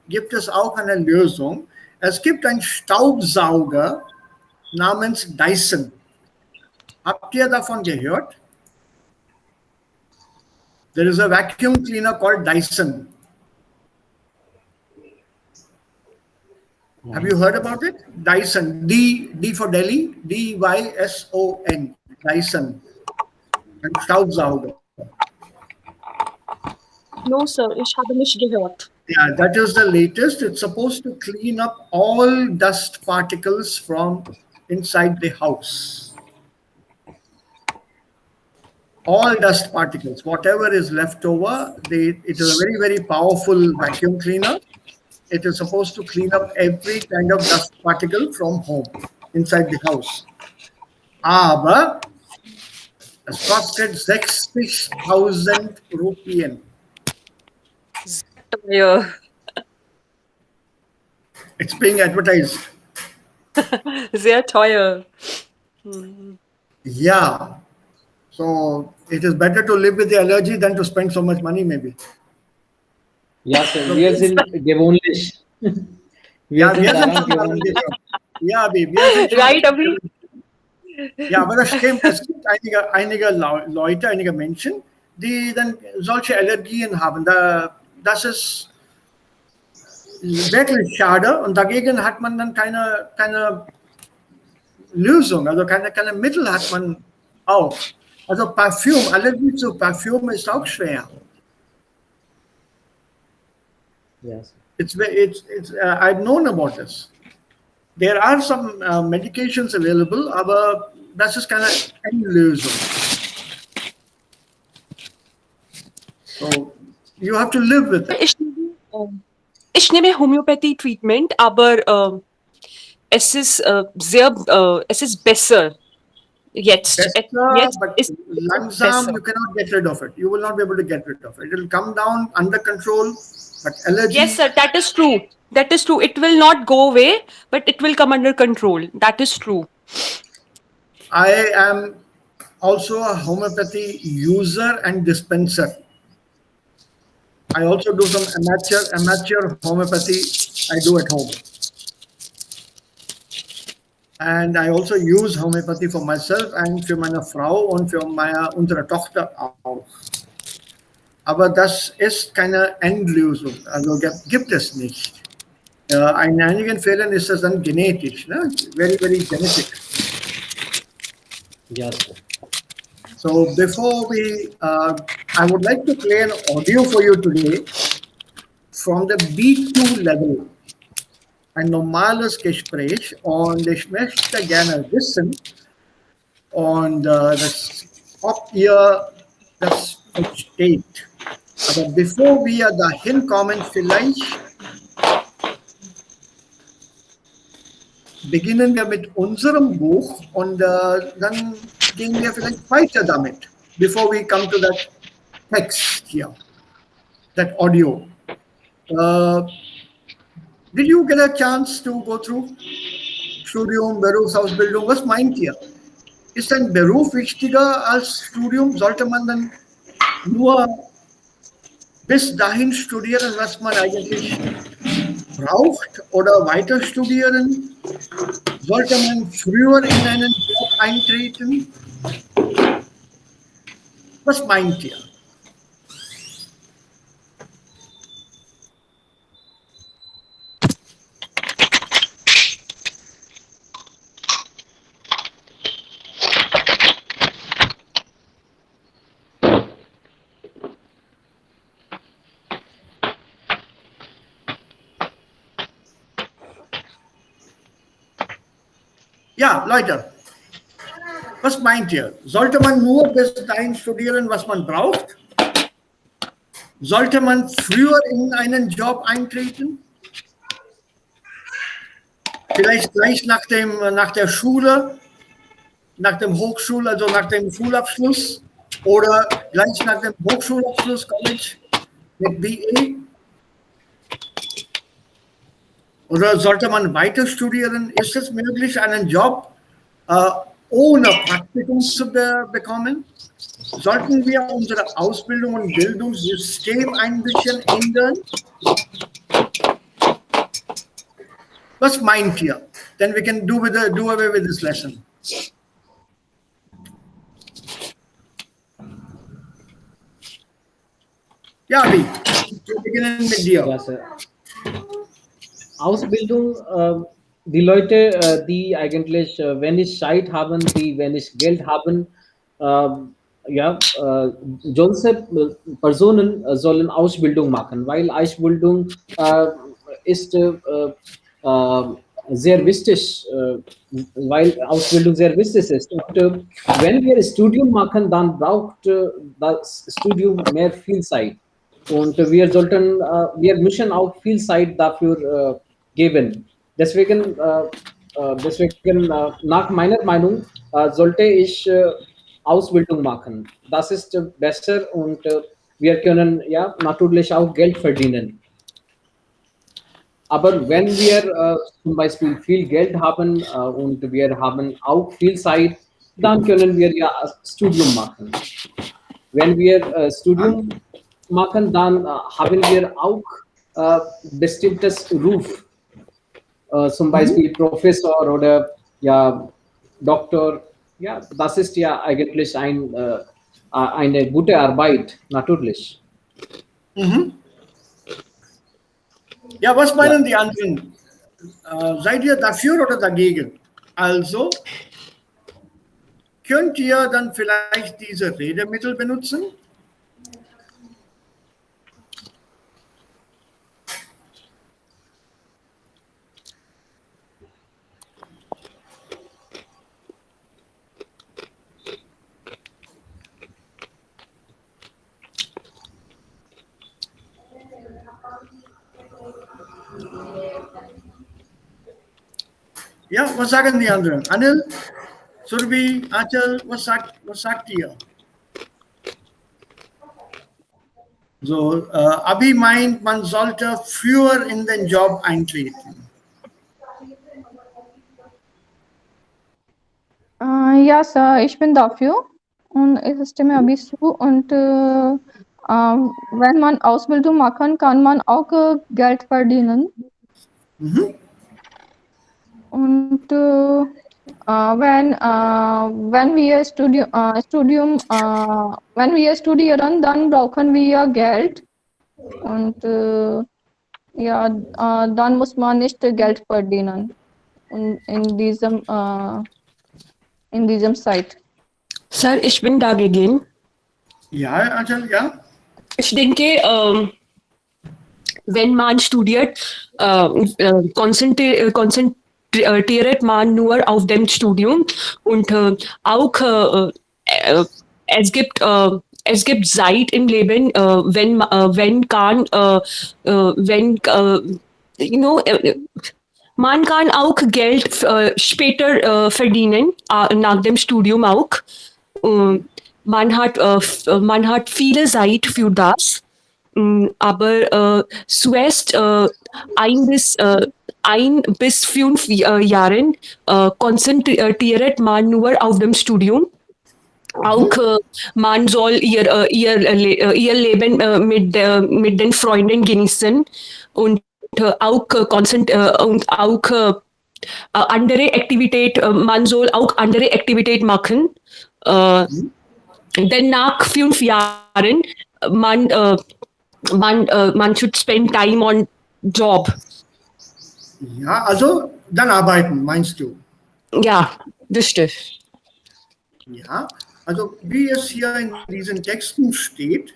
gibt es auch eine Lösung. Es gibt einen Staubsauger namens Dyson. Habt ihr davon gehört? There is a vacuum cleaner called Dyson. Have you heard about it? Dyson. D for Delhi. Dyson. Dyson. Ein Staubsauger. No, sir. Ich habe nicht gehört. Yeah, that is the latest. It's supposed to clean up all dust particles from inside the house. All dust particles, whatever is left over, it is a very, very powerful vacuum cleaner. It is supposed to clean up every kind of dust particle from home, inside the house. Aber es kostet 60.000 Rupien. Yeah. It's being advertised. Sehr teuer. Yeah. So it is better to live with the allergy than to spend so much money, maybe. Ja, sir. Wir sind gewöhnlich. Ja, wir sind ja, wir sind Right, Abhi? Ja, aber das stimmt. Es gibt einige Leute, einige Menschen, die dann solche Allergien haben. Das ist wirklich schade und dagegen hat man dann keine Lösung, also keine Mittel hat man auch. Also Parfüm, Allergie zu Parfüm ist auch schwer. Yes. I've known about this. There are some medications available, aber das ist keine Endlösung. So you have to live with it. Ich nehme Homöopathie Treatment, aber es ist besser jetzt. Better, but langsam, you cannot get rid of it. You will not be able to get rid of it. It will come down under control, but allergy. Yes, sir, that is true. That is true. It will not go away, but it will come under control. That is true. I am also a homeopathy user and dispenser. I also do some amateur homeopathy I do at home. And I also use homeopathy for myself and für meine Frau und für unsere Tochter auch. Aber das ist keine Endlösung, also gibt es nicht. In einigen Fällen ist es dann genetisch, ne? Very, very genetic. Yes. So before I would like to play an audio for you today from the B2 level. Ein normales Gespräch und ich möchte gerne wissen, ob ihr das versteht. Aber bevor wir dahin kommen, vielleicht beginnen wir mit unserem Buch und dann gehen wir vielleicht weiter damit, before we come to that text here, that audio. Did you get a chance to go through Studium, Berufsausbildung? Was meint ihr? Ist ein Beruf wichtiger als Studium? Sollte man dann nur bis dahin studieren, was man eigentlich braucht oder weiter studieren? Sollte man früher in einen Job eintreten? Was meint ihr? Ja, Leute, was meint ihr? Sollte man nur bis dahin studieren, was man braucht? Sollte man früher in einen Job eintreten? Vielleicht gleich nach der Schule, nach dem Hochschul, also nach dem Schulabschluss oder gleich nach dem Hochschulabschluss, College mit BA? Oder sollte man weiter studieren? Ist es möglich, einen Job ohne Praktikum zu bekommen? Sollten wir unsere Ausbildung und Bildungssystem ein bisschen ändern? Was meint ihr? Then we can do away with this lesson. Ja, Abi, wir beginnen mit dir. Ja, Sir. Ausbildung, die Leute, die eigentlich wenig Zeit haben, die wenig Geld haben, ja, solche Personen sollen Ausbildung machen, weil Ausbildung ist sehr wichtig, weil Ausbildung sehr wichtig ist. Und wenn wir Studium machen, dann braucht das Studium mehr viel Zeit. Und wir müssen auch viel Zeit dafür geben. Deswegen, nach meiner Meinung, sollte ich Ausbildung machen. Das ist besser und wir können ja natürlich auch Geld verdienen. Aber wenn wir zum Beispiel viel Geld haben und wir haben auch viel Zeit, dann können wir ja Studium machen. Wenn wir Studium machen, dann haben wir auch bestimmtes Ruf, zum Beispiel Professor oder ja Doktor. Ja, das ist ja eigentlich eine gute Arbeit, natürlich. Ja, was meinen die anderen? Seid ihr dafür oder dagegen? Also, könnt ihr dann vielleicht diese Redemittel benutzen? Ja, was sagen die anderen? Anil, Surbi, Achal, was sagt ihr? So, Abi meint, man sollte früher in den Job eintreten. Ja, Sir, ich bin dafür und ich stimme Abi zu. Und wenn man Ausbildung machen, kann man auch Geld verdienen. Und wenn wir studieren, dann brauchen wir Geld. Und ja, dann muss man nicht Geld verdienen. Und in diesem Zeit. Sir, ich bin dagegen. Ja, Achal, ja. Ich denke, wenn man studiert, konzentriert man nur auf dem Studium und auch es gibt Zeit im Leben, man kann auch Geld später verdienen, nach dem Studium auch. Man hat viele Zeit für das. Aber zuerst 1 bis 5 Jahren konzentriert man nur auf dem Studium. Auch man soll ihr Leben mit den Freunden genießen und auch andere Aktivität, man soll auch andere Aktivität machen. Denn nach 5 Jahren man should spend time on job. Ja, also dann arbeiten, meinst du? Ja, das stimmt. Ja, also wie es hier in diesen Texten steht,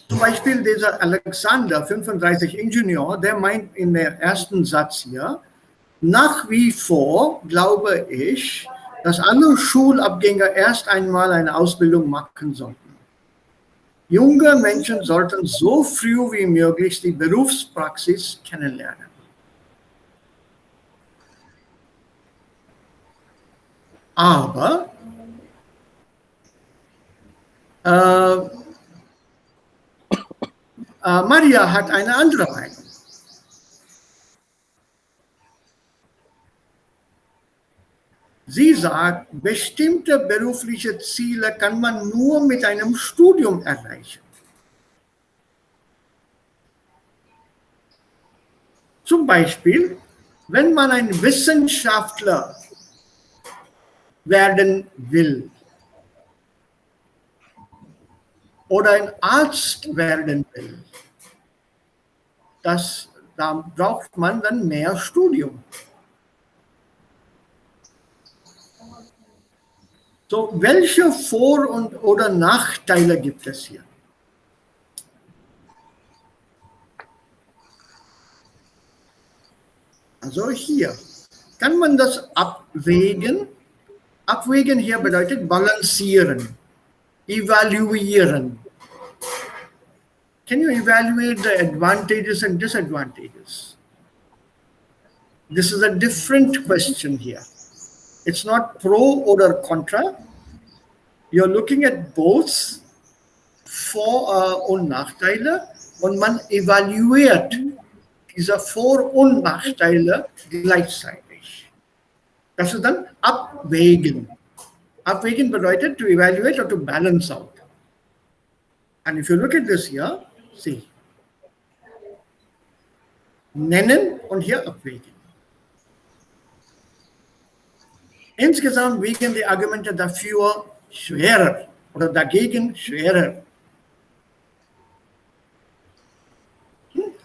zum Beispiel dieser Alexander, 35 Ingenieur, der meint in der ersten Satz hier, nach wie vor glaube ich, dass alle Schulabgänger erst einmal eine Ausbildung machen sollten. Junge Menschen sollten so früh wie möglich die Berufspraxis kennenlernen. Aber Maria hat eine andere Meinung. Sie sagt, bestimmte berufliche Ziele kann man nur mit einem Studium erreichen. Zum Beispiel, wenn man ein Wissenschaftler werden will oder ein Arzt werden will, da braucht man dann mehr Studium. So, welche Vor- oder Nachteile gibt es hier? Also hier kann man das abwägen. Abwägen hier bedeutet balancieren, evaluieren. Can you evaluate the advantages and disadvantages? This is a different question here. It's not pro or contra. You're looking at both Vor- und Nachteile und man evaluiert diese Vor- und Nachteile gleichzeitig. Das ist dann abwägen. Abwägen bedeutet to evaluate or to balance out. And if you look at this here, see. Nennen und hier abwägen. Insgesamt wiegen die Argumente dafür schwerer oder dagegen schwerer.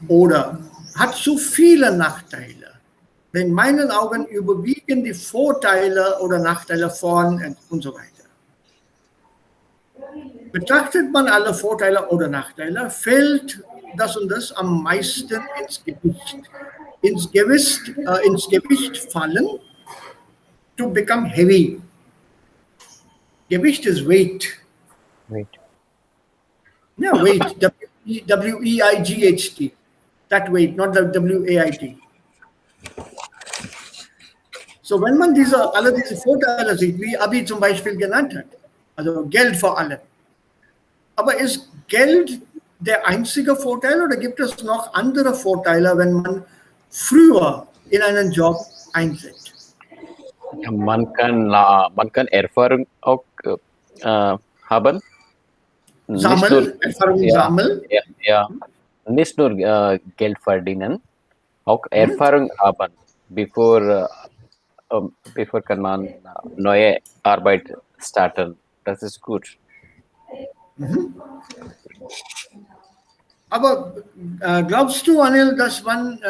Oder hat zu viele Nachteile. In meinen Augen überwiegen die Vorteile oder Nachteile von und so weiter. Betrachtet man alle Vorteile oder Nachteile, fällt das und das am meisten ins Gewicht. Ins Gewicht fallen to become heavy. Gewicht is weight. Wait. Yeah, weight. W-E-I-G-H-T. That weight, not the W-A-I-T. So, wenn man alle diese Vorteile sieht, wie Abi zum Beispiel genannt hat, also Geld vor allem. Aber ist Geld der einzige Vorteil oder gibt es noch andere Vorteile, wenn man früher in einen Job einsetzt? Man kann Erfahrung auch haben. Sammeln, Erfahrung sammeln. Ja, nicht nur Geld verdienen, auch Erfahrung haben, bevor kann man neue Arbeit starten. Das ist gut. Aber glaubst du, Anil, dass man,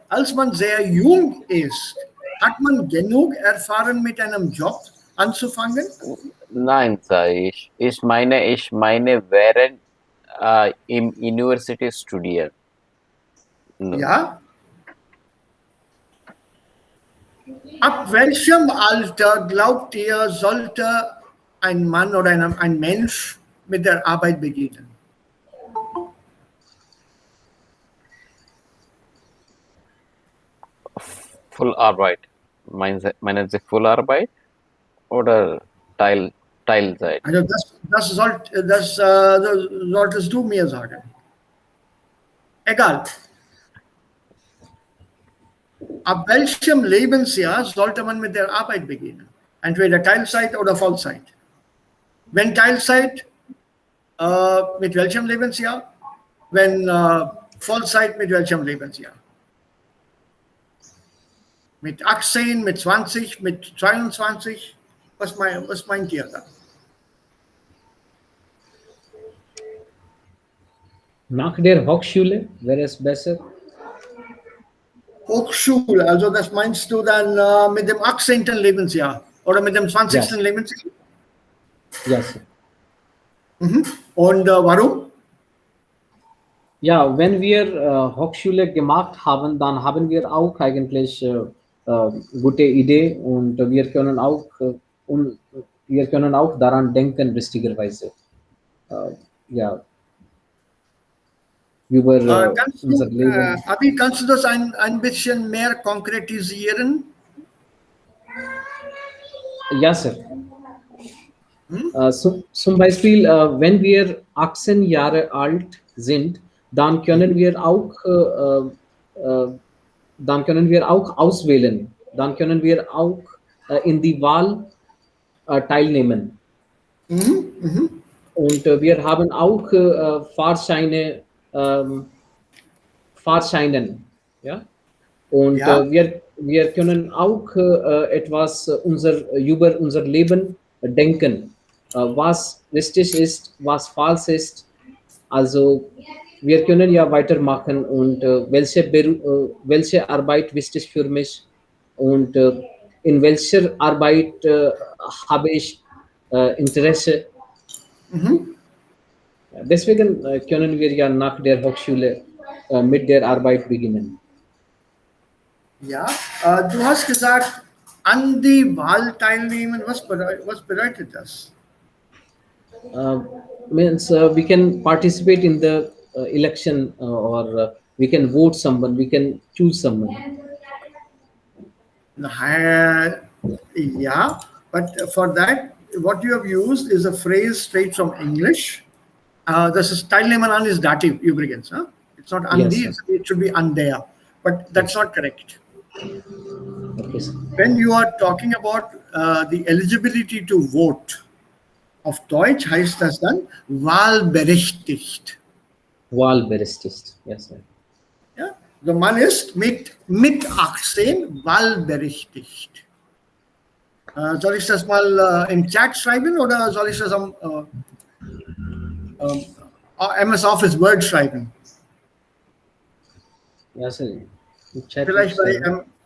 als man sehr jung ist, hat man genug Erfahrung mit einem Job anzufangen? Nein, sage ich. Ich meine während im University studieren. No. Ja. Ab welchem Alter glaubt ihr, sollte ein Mann oder ein Mensch mit der Arbeit beginnen? Full Arbeit. Meinen Sie Full Arbeit oder Teilzeit? Also das solltest du mir sagen. Egal. Ab welchem Lebensjahr sollte man mit der Arbeit beginnen? Entweder Teilzeit oder Vollzeit. Wenn Teilzeit, mit welchem Lebensjahr? Wenn Vollzeit, mit welchem Lebensjahr? Mit 18, mit 20, mit 22? Was meint ihr da? Nach der Hochschule wäre es besser. Hochschule, also das meinst du dann mit dem 18. Lebensjahr oder mit dem 20. Yes. Lebensjahr? Ja, sir. Und warum? Ja, wenn wir Hochschule gemacht haben, dann haben wir auch eigentlich gute Idee und wir können auch daran denken, richtigerweise. Ja, über unser Leben. Abi, kannst du das ein bisschen mehr konkretisieren? Ja, Sir. Zum Beispiel, wenn wir 18 Jahre alt sind, dann können wir auch auswählen. Dann können wir auch in die Wahl teilnehmen. Und wir haben auch Fahrscheinen. Ja? Und Ja. wir können auch etwas über unser Leben denken, was richtig ist, was falsch ist. Also wir können ja weitermachen und welche Arbeit wichtig für mich und in welcher Arbeit habe ich Interesse. Deswegen können wir ja nach der Hochschule mit der Arbeit beginnen. Ja, du hast gesagt, an die Wahl teilnehmen. Was bedeutet das? Means we can participate in the election or we can vote someone, we can choose someone. Yeah, but for that, what you have used is a phrase straight from English. This is teilnehmen an is dative übrigens. Huh? It's not Yes, andi, sir. it should be andea. But that's not correct. Okay, sir. When you are talking about the eligibility to vote, auf Deutsch heißt das dann wahlberechtigt. Wahlberechtigt. Yes, sir. Ja? Der Mann ist mit 18 wahlberechtigt. Soll ich das mal im Chat schreiben oder soll ich das am MS Office Word schreiben? Yes, sir. Chat Vielleicht is,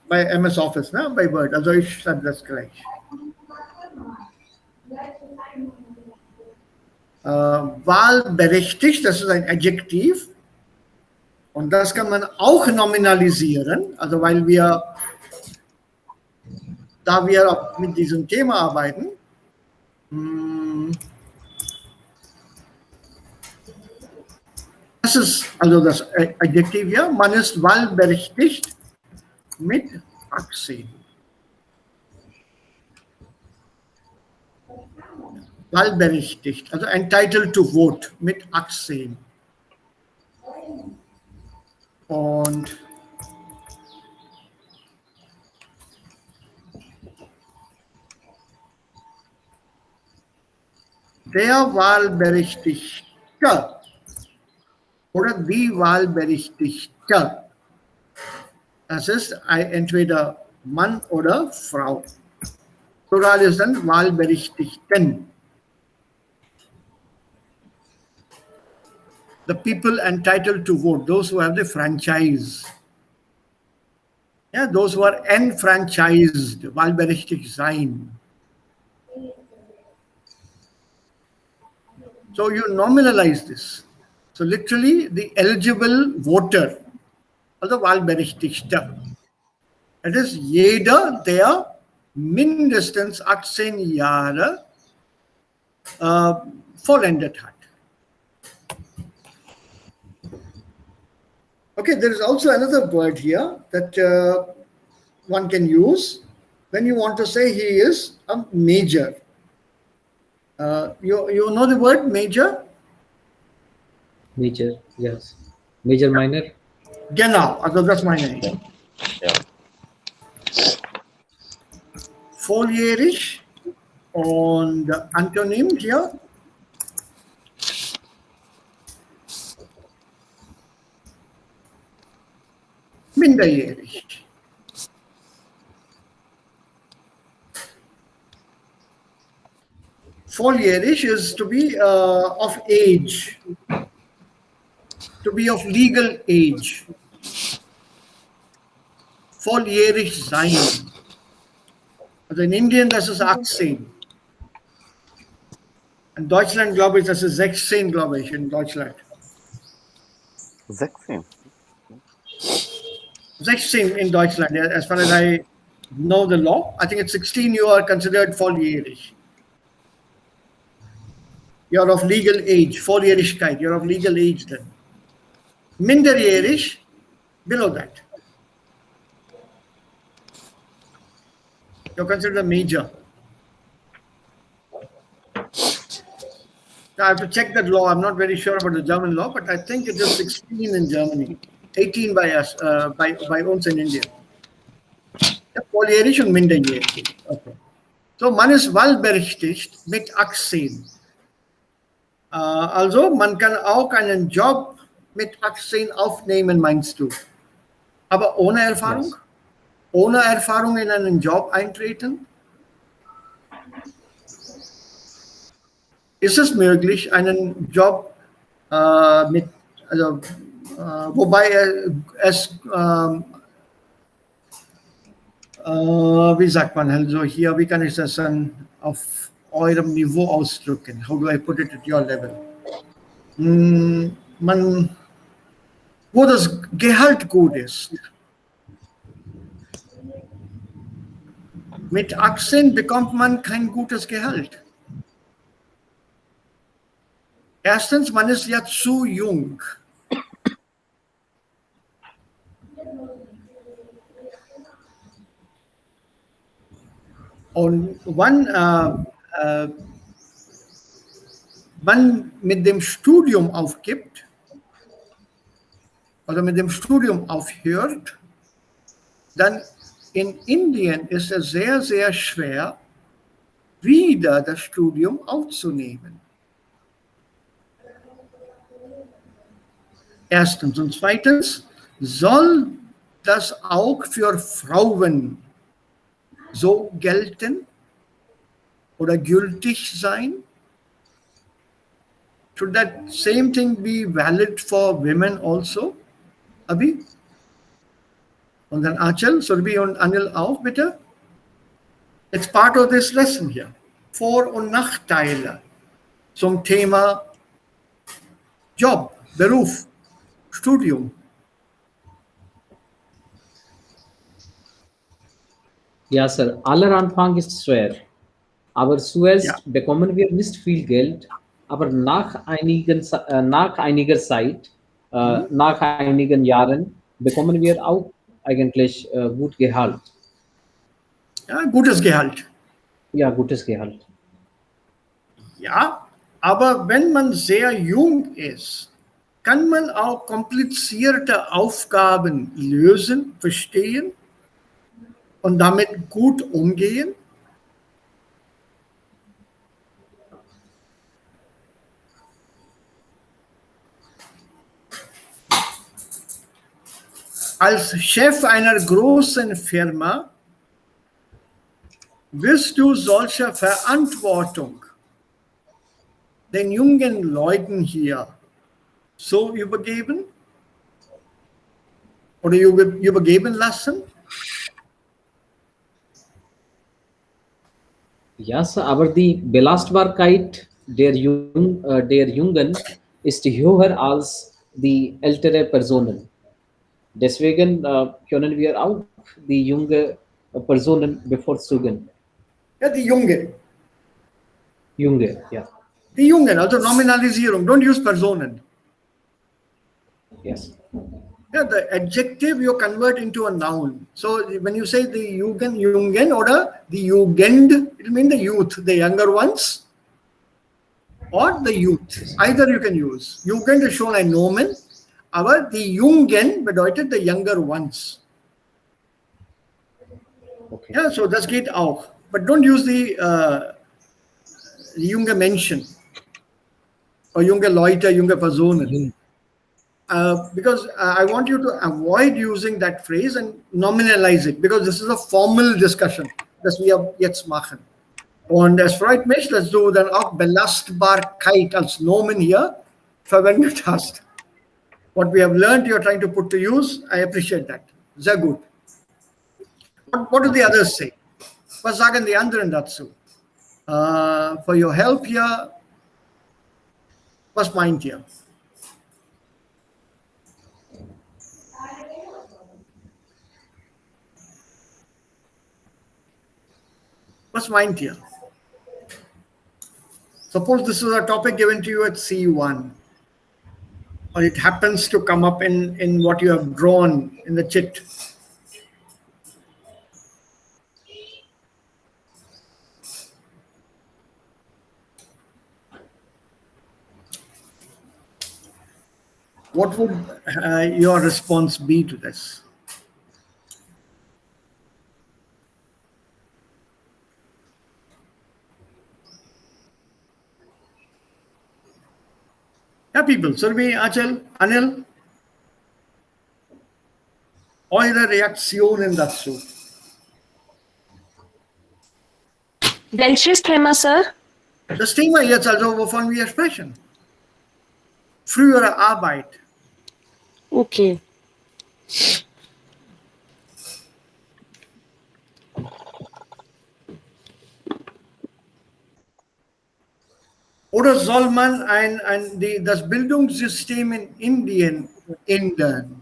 bei MS Office, ne? Bei Word. Also ich schreibe das gleich. Wahlberechtigt, das ist ein Adjektiv. Und das kann man auch nominalisieren, also weil wir, da wir mit diesem Thema arbeiten, das ist also das Adjektiv hier, man ist wahlberechtigt mit 18. Wahlberechtigt, also entitled to vote mit 18. Und der Wahlberechtigte oder die Wahlberechtigte, das ist entweder Mann oder Frau. Plural ist dann Wahlberechtigten. The people entitled to vote, those who have the franchise. Yeah, those who are enfranchised, wahlberechtigt sein. So you nominalize this. So literally the eligible voter, also wahlberechtigte. It is jeder, der mindestens 18 Jahre vollendet hat. Okay, there is also another word here that one can use when you want to say he is a major. You know the word major? major, yes. Major, minor. Genau, also das meine ich. Ja. Volljährig und Antonym hier. Minderjährig. Volljährig is to be of age, to be of legal age. Volljährig sein. Also in Indien, das ist 18. In Deutschland, glaube ich, das ist 16, glaube ich, in Deutschland. 16. 16 in Deutschland, as far as I know the law. I think it's 16 you are considered volljährig. You're of legal age, Volljährigkeit, you're of legal age then. Minderjährig, below that. You're considered a major. I have to check that law. I'm not very sure about the German law, but I think it is 16 in Germany, 18 by us, by uns in India. Volljährig und minderjährig. Okay. So, man ist wahlberechtigt mit 18. Also, man kann auch einen Job mit 18 aufnehmen, meinst du? Aber ohne Erfahrung? Yes. Ohne Erfahrung in einen Job eintreten? Ist es möglich, einen Job wobei es, wie sagt man also hier, wie kann ich das dann auf eurem Niveau ausdrücken? How do I put it at your level? Wo das Gehalt gut ist. Mit 18 bekommt man kein gutes Gehalt. Erstens, man ist ja zu jung. Und wann man mit dem Studium aufgibt oder mit dem Studium aufhört, dann in Indien ist es sehr, sehr schwer, wieder das Studium aufzunehmen. Erstens. Und zweitens, soll das auch für Frauen so gelten oder gültig sein? Should that same thing be valid for women also? Abhi? Und dann Achal, Surbi und Anil auch bitte. It's part of this lesson here. Vor- und Nachteile zum Thema Job, Beruf, Studium. Ja, Sir. Aller Anfang ist schwer. Aber zuerst bekommen wir nicht viel Geld, aber nach einiger Zeit, nach einigen Jahren, bekommen wir auch eigentlich gut Gehalt. Ja, gutes Gehalt. Ja, gutes Gehalt. Ja, aber wenn man sehr jung ist, kann man auch komplizierte Aufgaben lösen, verstehen und damit gut umgehen? Als Chef einer großen Firma wirst du solche Verantwortung den jungen Leuten hier so übergeben oder übergeben lassen? Ja, Sir, aber die Belastbarkeit der Jungen ist höher als die ältere Personen. Deswegen können wir auch die junge Personen bevorzugen. Ja, die Jungen. Junge, ja. Die Jungen, also Nominalisierung. Don't use Personen. Yes. Yeah, the adjective you convert into a noun. So when you say the Jungen oder the Jugend, it means the youth, the younger ones, or the youth. Either you can use. Jugend is shown ein Nomen, aber die Jungen bedeutet the younger ones. Okay. Ja, so das geht auch. But don't use the junge Menschen or junge Leute, junge Personen. Because I want you to avoid using that phrase and nominalize it, because this is a formal discussion, das wir jetzt machen. Und es freut mich, dass du dann auch Belastbarkeit als Nomen hier verwendet hast. What we have learned, you're trying to put to use. I appreciate that. Sehr gut. What do the others say? Was sagen die anderen dazu? For your help hier, was meint ihr? Was meint ihr? Suppose this is a topic given to you at C1, or it happens to come up in what you have drawn in the chit. What would your response be to this? Yeah, people. Surbi, Achal, Anil. eure Reaktionen dazu? Welches Thema, Sir? Das Thema jetzt also, wovon wir sprechen. Frühere Arbeit. Okay. Oder soll man das Bildungssystem in Indien ändern?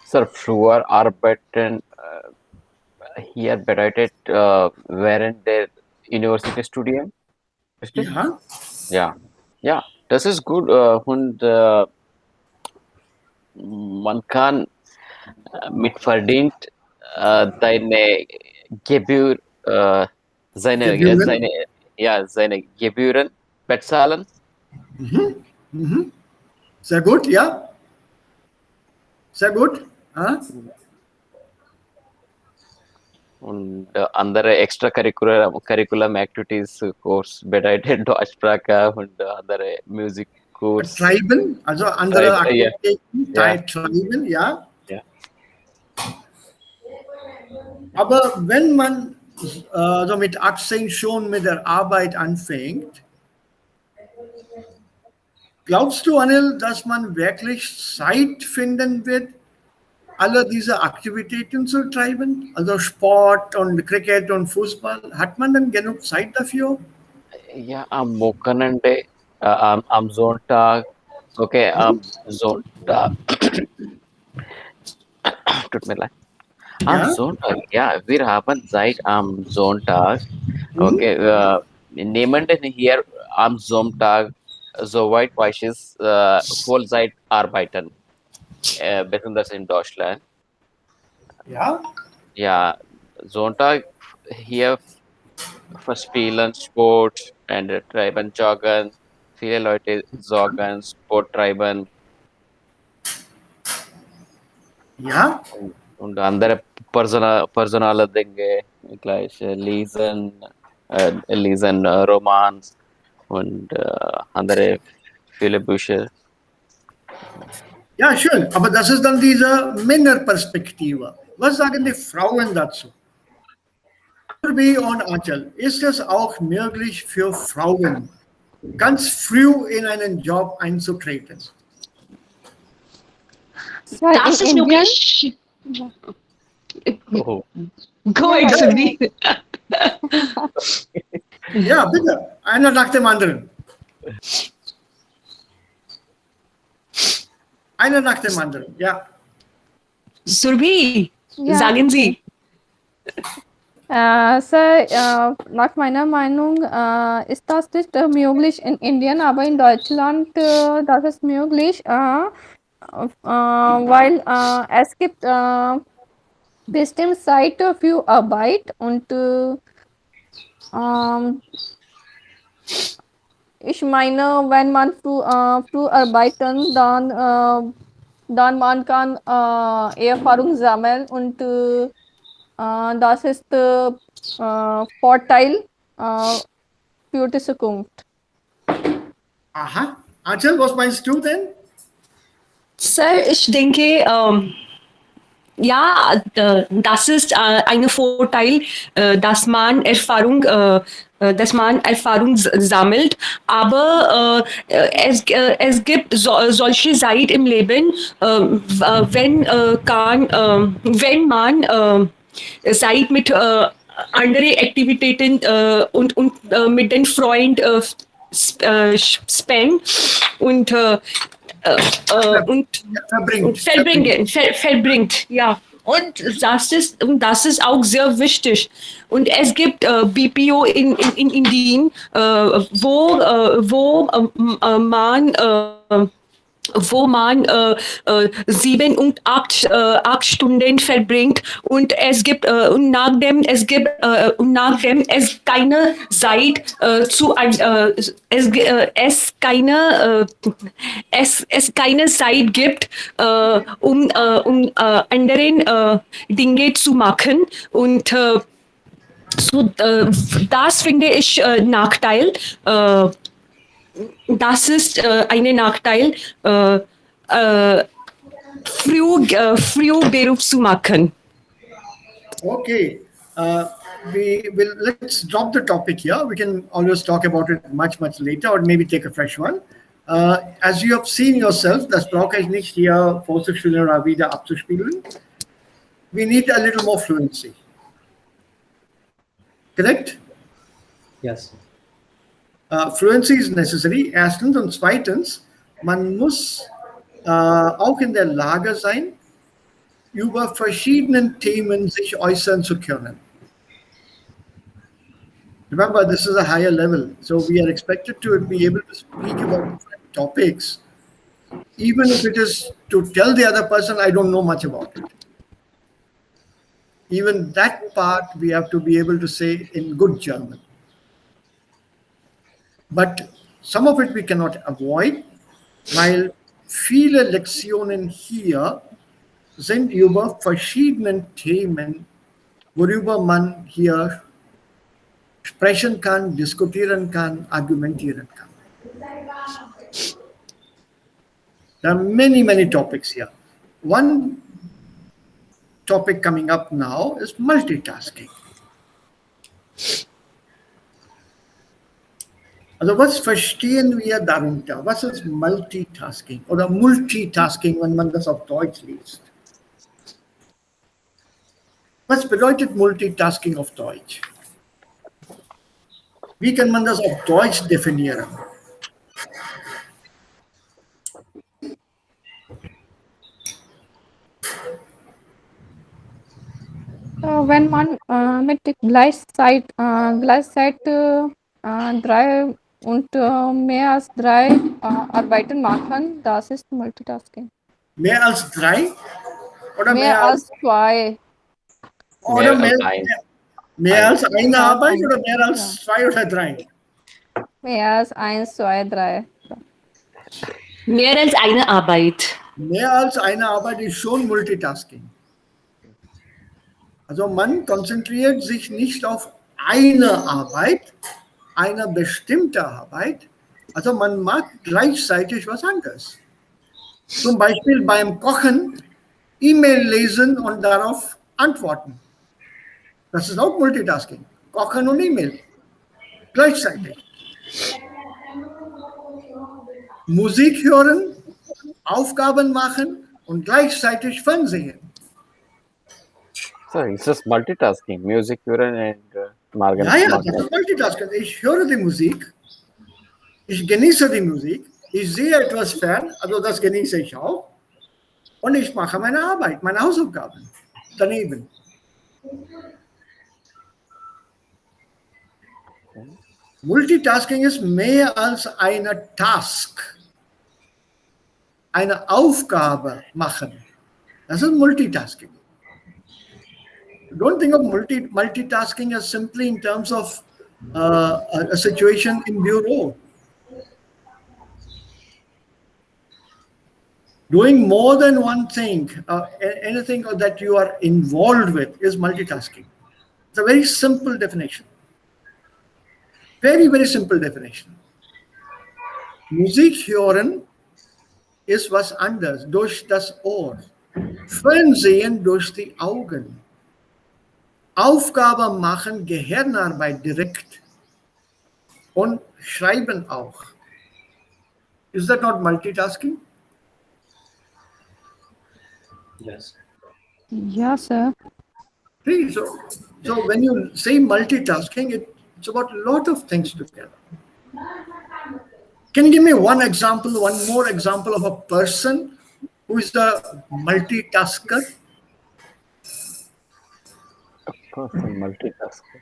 Sir, früher arbeiten hier bedeutet während der Universitätsstudium, richtig? Ja, Ja, ja, das ist gut und man kann mitverdient deine Gebühr, Gebühren. seine Gebühren bezahlen. Sehr gut, ja. Sehr gut. Ja. Und andere Curriculum Activities Course bedeutet Deutschsprache und andere Musikkurs. Treiben, also andere Ja, Aktivitäten, ja, treiben, ja. ja. Aber wenn man so mit 18 schon mit der Arbeit anfängt, glaubst du, Anil, dass man wirklich Zeit finden wird, alle diese Aktivitäten zu treiben? Also Sport und Cricket und Fußball. Hat man denn genug Zeit dafür? Ja, am Wochenende, am Sonntag, okay, am Sonntag, tut mir leid. Am Ja? Sonntag, ja, wir haben Zeit am Sonntag. Okay, nehmen denn hier am Sonntag, soweit weiß ich, Vollzeit arbeiten, besonders in Deutschland. Ja? Ja, Sonntag hier spielen Sport und treiben joggen. Viele Leute joggen, Sport treiben Ja? und andere personale Dinge, gleich lesen Romans und andere viele Bücher. Ja, schön. Aber das ist dann diese Männerperspektive. Was sagen die Frauen dazu? Wie und Angel, ist es auch möglich für Frauen, ganz früh in einen Job einzutreten? Sir, Das in ist India, möglich. Oh. Go Ja, ahead, ja. Surbhi. Ja, bitte. Einer nach dem anderen. Einer nach dem anderen. Ja. Surbhi, Ja. sagen Sie. Sir, nach meiner Meinung ist das nicht möglich in Indien, aber in Deutschland das ist möglich, weil es gibt bestimmte Zeit für Arbeit und ähm, ich meine, wenn man früh arbeiten, dann man kann Erfahrung sammeln und das ist Vorteil für die Zukunft. Aha. Angel, was meinst du denn? Sir, ich denke, ja, das ist ein Vorteil, dass man Erfahrung sammelt. Aber es gibt solche Zeit im Leben, wenn man Zeit mit andere Aktivitäten und mit den Freunden spend und und Verbringt. verbringt, ja. Und das ist auch sehr wichtig. Und es gibt BPO in Indien, wo man 7 und 8 Stunden verbringt und nachdem es keine Zeit es keine Zeit gibt, um anderen Dinge zu machen und so das finde ich Nachteil. das ist ein Nachteil, früh Beruf zu machen. Okay. We will let's drop the topic here. We can always talk about it much later, or maybe take a fresh one. As you have seen yourself, das brauche ich nicht hier vorzuspielen oder wieder abzuspielen. We need a little more fluency. Correct? Yes. Fluency is necessary. Erstens und zweitens, man muss auch in der Lage sein, über verschiedenen Themen sich äußern zu können. Remember, this is a higher level, so we are expected to be able to speak about different topics, even if it is to tell the other person, I don't know much about it. Even that part we have to be able to say in good German. But some of it we cannot avoid, weil viele Lektionen hier sind über verschiedenen Themen, worüber man hier sprechen kann, diskutieren kann, argumentieren kann. There are many topics here. One topic coming up now is multitasking. Also was verstehen wir darunter? Was ist Multitasking oder Multitasking, wenn man das auf Deutsch liest? Was bedeutet Multitasking auf Deutsch? Wie kann man das auf Deutsch definieren? Wenn man mit Gleichzeit 3 und mehr als 3 Arbeiten machen, das ist Multitasking. Mehr als 3? Oder Mehr als 2. Oder Mehr als eins. mehr als eine Mehr als Arbeit eins. oder mehr als 2 oder 3? Mehr als 1, 2, 3. Mehr als eine Arbeit. Mehr als eine Arbeit ist schon Multitasking. Also man konzentriert sich nicht auf eine Arbeit, eine bestimmte Arbeit. Also man macht gleichzeitig was anderes. Zum Beispiel beim Kochen E-Mail lesen und darauf antworten. Das ist auch Multitasking. Kochen und E-Mail. Gleichzeitig. Musik hören, Aufgaben machen und gleichzeitig Fernsehen. So it's just multitasking, music, urine, and Morgan. Ja, das ist Multitasking. Ich höre die Musik, ich genieße die Musik, ich sehe etwas fern, also das genieße ich auch. Und ich mache meine Arbeit, meine Hausaufgaben daneben. Multitasking ist mehr als eine Task, eine Aufgabe machen. Das ist Multitasking. Don't think of multitasking as simply in terms of a situation in bureau. Doing more than one thing, anything that you are involved with is multitasking. It's a very simple definition. Very simple definition. Musik hören ist was anderes, durch das Ohr. Fernsehen durch die Augen. Aufgabe machen, Gehirnarbeit direkt. Und schreiben auch. Is that not multitasking? Yes. Ja, sir. See, so when you say multitasking, it's about a lot of things together. Can you give me one more example of a person who is the multitasker? Person multitasker.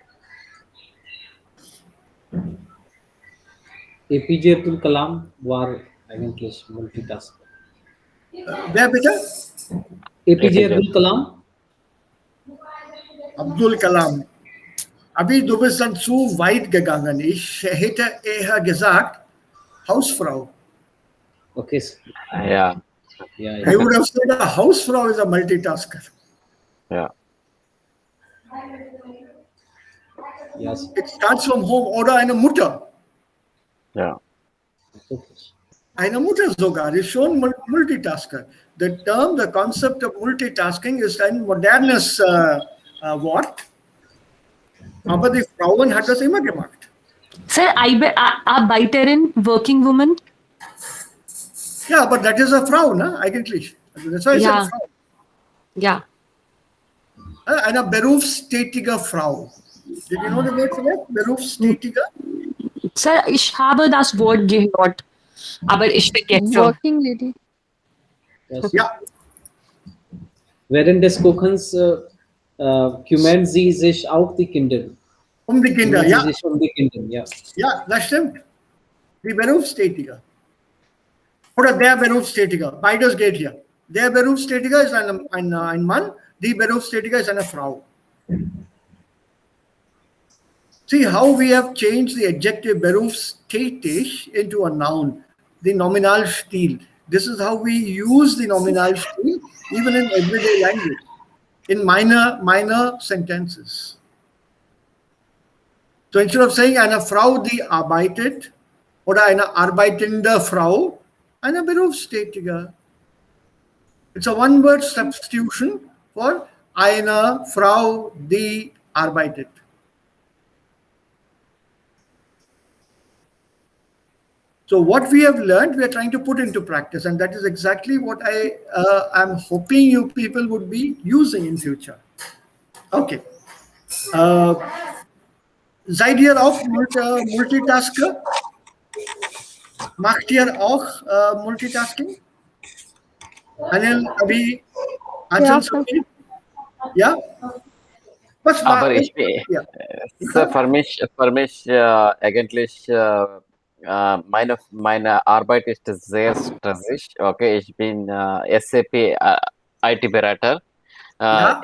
APJ Abdul Kalam war eigentlich Multitasker. Wer bitte? APJ Abdul Kalam? Abdul Kalam. Abi, du bist dann zu weit gegangen. Ich hätte eher gesagt, Hausfrau. Okay. Yeah. Yeah. I would have said a Hausfrau is a multitasker. Yeah. Yes. It starts from home oder eine Mutter. Yeah. Eine Mutter sogar ist schon Multitasker. The concept of multitasking ist ein modernes Wort, aber die Frauen hat das immer gemacht. Sir, Arbeiterin, working woman. Ja, aber das ist eine Frau, ne? Eigentlich. Also das heißt eine Ja. Frau. Ja. Eine berufstätige Frau. Did you know the word for that? Berufstätige? Sir, ich habe das Wort gehört, aber ich vergesse. Working lady. Yes. Ja, Während des Kochens kümmern sie sich auch die Kinder. um die Kinder, Kümmern ja. sie sich um die Kinder, ja. Ja, das stimmt. Die Berufstätige. Oder der Berufstätige. Beides geht hier. Der Berufstätige ist ein Mann, die Berufstätige ist eine Frau. See how we have changed the adjective berufstätig into a noun, the Nominalstil. This is how we use the Nominalstil even in everyday language, in minor sentences. So instead of saying eine Frau, die arbeitet, oder eine arbeitende Frau, eine Berufstätige. It's a one-word substitution for eine Frau, die arbeitet. So what we have learned, we are trying to put into practice, and that is exactly what I am hoping you people would be using in future. Okay. Seid ihr auch Multitasker? Macht ihr auch Multitasking? Anil, Abhi, Ja, Achal, Sophie? Ja? Was war? Aber ich, Ja. so für mich eigentlich meine Arbeit ist sehr stressig. Okay, ich bin SAP IT-Berater. Ja.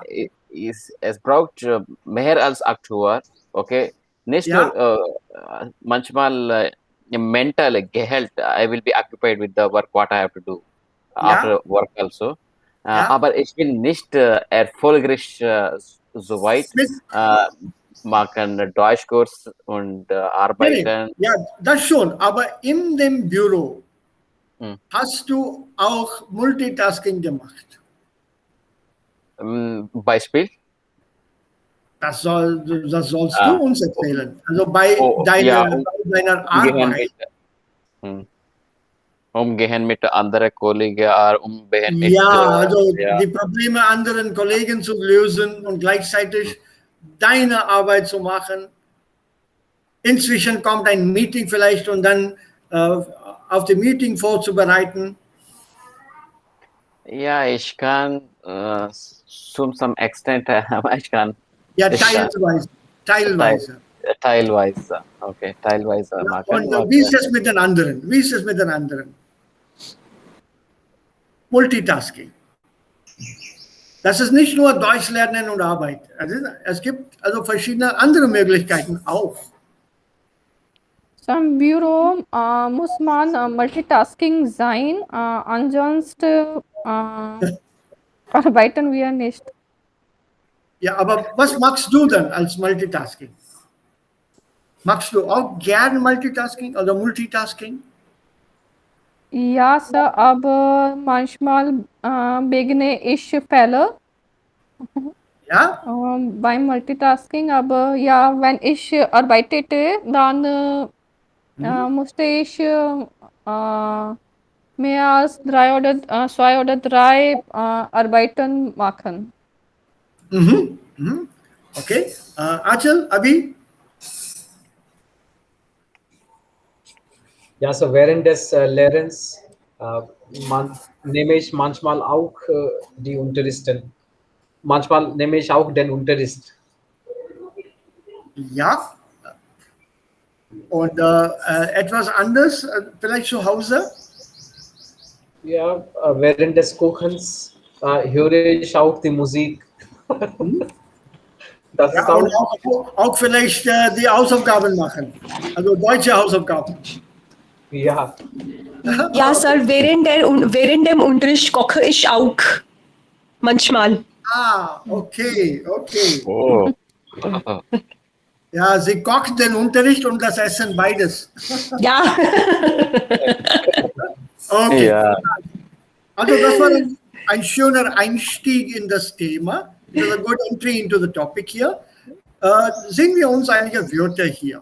Es braucht mehr als 8 Uhr. Okay, nicht Ja. nur manchmal mental Gehalt. I will be occupied with the work what I have to do after work also. Ja. Aber ich bin nicht erfolgreich soweit machen Deutschkurs und arbeiten. Ja, das schon. Aber in dem Büro Hm. hast du auch Multitasking gemacht. Beispiel? Das sollst du uns erzählen. Also bei Ja, deiner Arbeit. Umgehen mit anderen Kollegen, umgehen mit Ja, also ja. die Probleme anderen Kollegen zu lösen und gleichzeitig deine Arbeit zu machen. Inzwischen kommt ein Meeting vielleicht und dann auf dem Meeting vorzubereiten. Ja, ich kann some extent, ich kann. Ja, Ich kann. teilweise. Teilweise, okay, teilweise Ja, machen. und wie ist es mit den anderen? Wie ist es mit den anderen? Multitasking. Das ist nicht nur Deutsch lernen und arbeiten. Also es gibt also verschiedene andere Möglichkeiten auch. So im Büro muss man Multitasking sein, ansonsten arbeiten wir nicht. Ja, aber was machst du denn als Multitasking? Machst du auch gern Multitasking oder Multitasking? Ja, Sir, aber manchmal beginne ich Fehler Ja? beim Multitasking, aber ja, wenn ich arbeitete, dann musste ich mehr als 3 oder 2 oder 3 Arbeiten machen. Mhm. Mhm. Okay. Achal, Abhi? Ja, so während des Lernens nehme ich manchmal auch die Unterrichten. Manchmal nehme ich auch den Unterricht. Ja. Und etwas anderes, vielleicht zu Hause? Ja, während des Kochens höre ich auch die Musik. Das ist Ja, und auch vielleicht die Hausaufgaben machen. Also deutsche Hausaufgaben. ja. Ja, Sir, während dem Unterricht koche ich auch. Manchmal. Ah, okay, okay. Oh. Ja, sie kocht den Unterricht und das Essen, beides. Ja. Okay. Yeah. Also das war ein schöner Einstieg in das Thema. It was a good entry into the topic here. Sehen wir uns einige Wörter hier.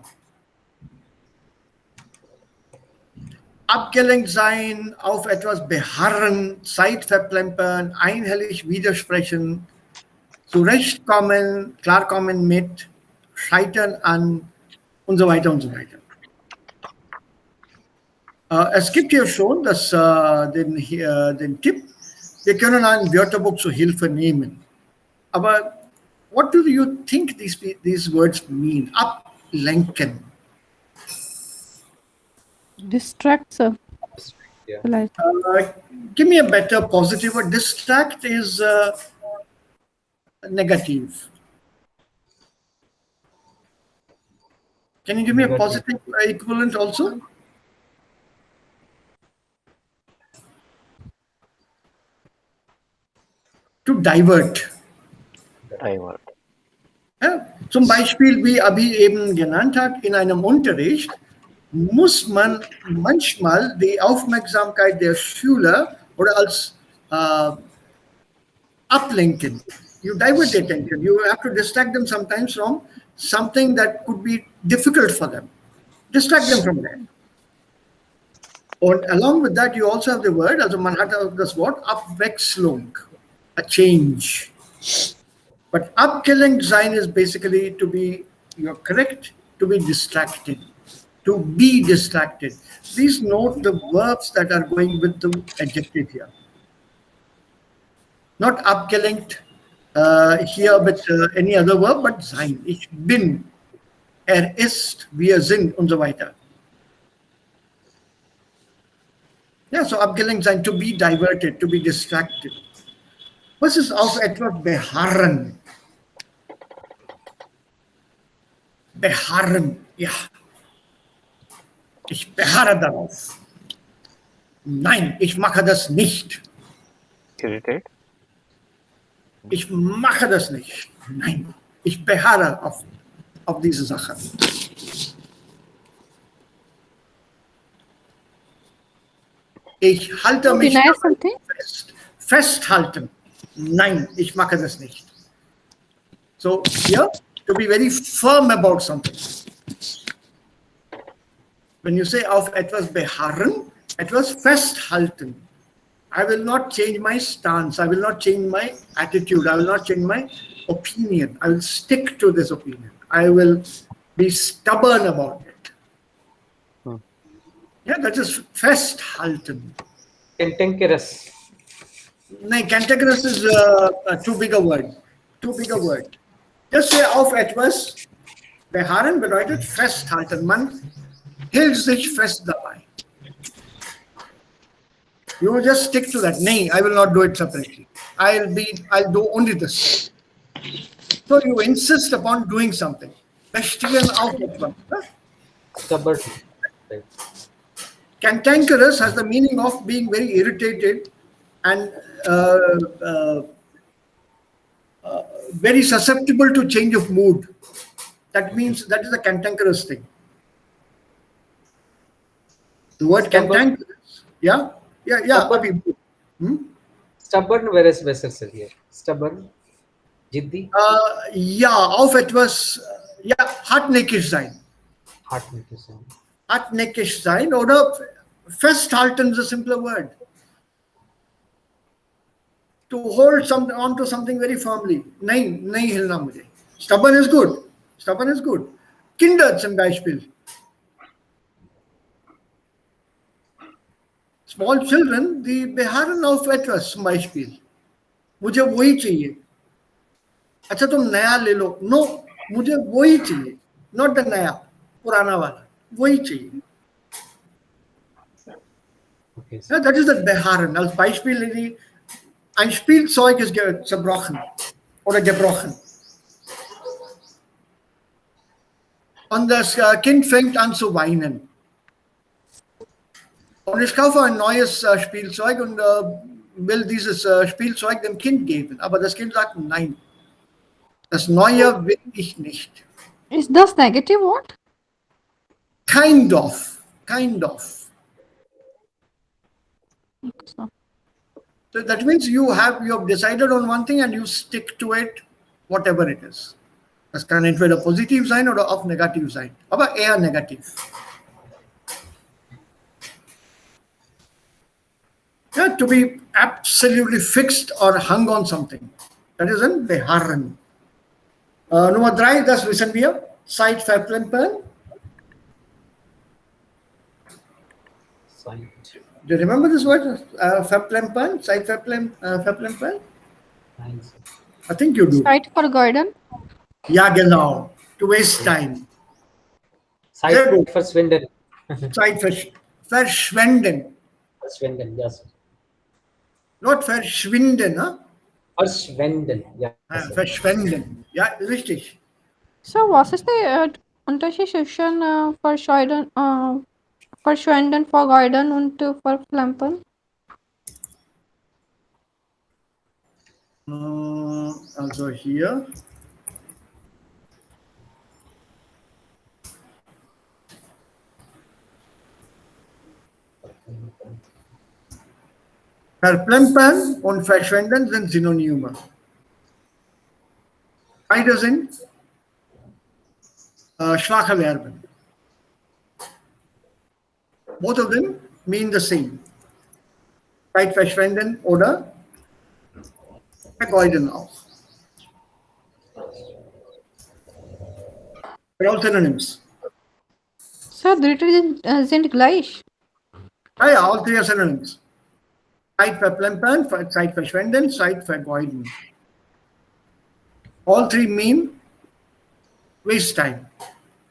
Abgelenkt sein, auf etwas beharren, Zeit verplempern, einhellig widersprechen, zurechtkommen, klarkommen mit, scheitern an und so weiter und so weiter. Es gibt hier schon den Tipp, wir können ein Wörterbuch zur Hilfe nehmen. Aber what do you think these words mean? Ablenken. Distract, sir. Yeah. Like, Give me a better positive word. Distract is negative. Can you give me a Negative. positive equivalent also? To divert. Divert. Ja, zum Beispiel, wie Abhi eben genannt hat, in einem Unterricht muss man manchmal die Aufmerksamkeit der Schüler oder als ablenken. You divert their attention. You have to distract them sometimes from something that could be difficult for them. Distract them from that. And along with that, you also have the word, also man hat auch das Wort Abwechslung, a change. But abgelenkt sein is basically to be, you're correct, to be distracted, to be distracted. Please note the verbs that are going with the adjective here. Not abgelenkt here with any other verb, but sein. Ich bin, ist, wir sind und so weiter. Yeah, so abgelenkt sein, to be diverted, to be distracted. Was ist auf etwas beharren? Beharren, ja. Ich beharre darauf. Nein, ich mache das nicht. Irritate. Ich mache das nicht. Nein, ich beharre auf diese Sache. Ich halte mich deny daran something? fest. Festhalten. Nein, ich mache das nicht. So here, to be very firm about something. When you say auf etwas beharren, etwas festhalten. I will not change my stance. I will not change my attitude. I will not change my opinion. I will stick to this opinion. I will be stubborn about it. Yeah, that is festhalten. Cantankerous. No, cantankerous is too big a word. Too big a word. Just say auf etwas beharren bedeutet festhalten. Man hält sich fest dabei. You will just stick to that. Nay, I will not do it separately. I'll do only this. So you insist upon doing something. Bestehen auf etwas. Stubborn. Right. Cantankerous has the meaning of being very irritated and very susceptible to change of mood. That means that is a cantankerous thing. The word Stubborn. cantankerous, yeah. Stubborn. Stubborn, whereas vessel sir here. Stubborn. Jiddi. Ja, auf etwas, ja, hartnäckig sein. Hartnäckig sein. Hartnäckig sein oder festhalten is a simpler word. To hold on to something very firmly. नहीं हिलना मुझे. Stubborn is good. Stubborn is good. Kinder zum Beispiel. Small children, die beharren auf etwas zum Beispiel. मुझे वही चाहिए. अच्छा तुम नया ले लो. No, मुझे वही चाहिए. Not the नया, पुराना वाला. वही चाहिए. Okay. Ja, that is the beharren. Als Beispiel, ein Spielzeug ist zerbrochen oder gebrochen. Und das Kind fängt an zu weinen. Und ich kaufe ein neues Spielzeug und will dieses Spielzeug dem Kind geben. Aber das Kind sagt, nein, das Neue will ich nicht. Is thus negative what? Kind of. So, So that means you have decided on one thing and you stick to it, whatever it is. Das kann entweder positiv sein oder auch negativ sein, aber eher negativ. Yeah, to be absolutely fixed or hung on something. Dat is een beharren. Nummer 3, das wissen wir. Zeit verplempern. Side. Do you remember this word? Verplempern? Zeit verplempern? Nein, sir. I think you do. Site for garden. Ja, genau. To waste time. Sehr Side gut. verschwinden. Zeit verschwenden. Verschwinden, yes. Not verschwinden, huh? Verschwenden, ja. Verschwenden. Ja, richtig. So, was ist die Unterschied verschwenden for garden und verplempern? Also hier. Verplempern und verschwenden sind Synonyme. Beide sind schwache Verben. Both of them mean the same. Zeit verschwenden oder vergeuden auch. They're all synonyms. So, dritte sind gleich. Ja, all three are synonyms. Zeit verplempern, Zeit verschwenden, Zeit vergeuden. All three mean waste time.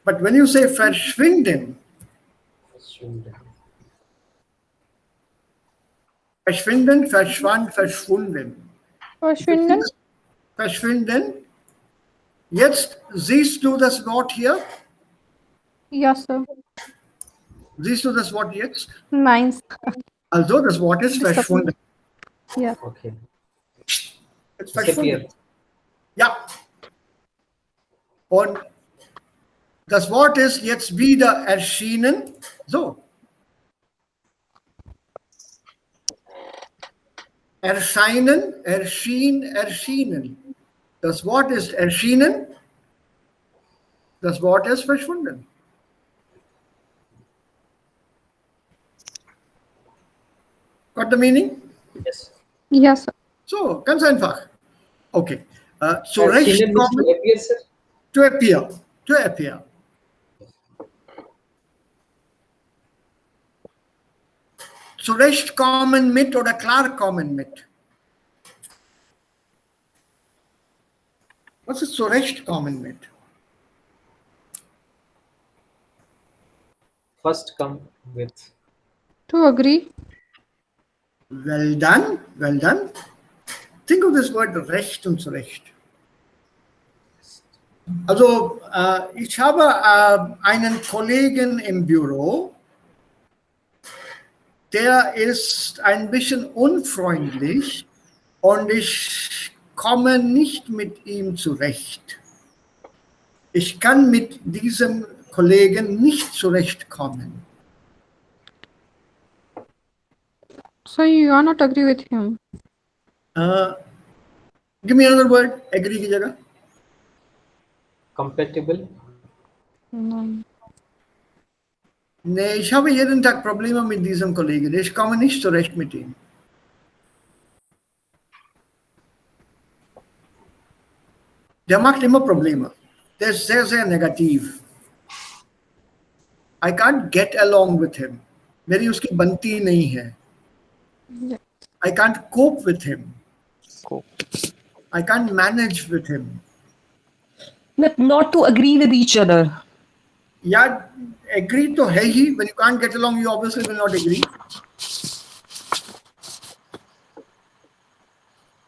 But when you say verschwinden, Verschwinden. verschwinden, verschwand, verschwunden. Verschwinden? Verschwinden. Jetzt siehst du das Wort hier? Ja, Sir. Siehst du das Wort jetzt? Nein. Also das Wort ist verschwunden. Ja. Okay. Jetzt verschwunden. Disappear. Ja. Und das Wort ist jetzt wieder erschienen. So. Erscheinen, erschienen. Das Wort ist erschienen. Das Wort ist verschwunden. Got the meaning? Yes. Ja, Sir. So, ganz einfach. Okay. Zurecht Erschienen means to kommen, appear, sir? to appear. To appear. Zurechtkommen mit oder klarkommen mit. Was ist zurechtkommen mit? First come with. To agree. Well done, well done. Think of this word Recht und Zurecht. Also, ich habe einen Kollegen im Büro, der ist ein bisschen unfreundlich und ich komme nicht mit ihm zurecht. Ich kann mit diesem Kollegen nicht zurechtkommen. So, you are not agree with him. Give me another word, agree की जगह. Compatible. Nein. Nee, ich habe jeden Tag Probleme mit diesem Kollegen. Ich komme nicht zurecht mit ihm. Der macht immer Probleme. Der ist sehr, sehr negativ. I can't get along with him. मेरी उसकी बनती नहीं है. Yeah. I can't cope with him. Cope. I can't manage with him. But not to agree with each other. Yeah, agree to hai hi. When you can't get along, you obviously will not agree.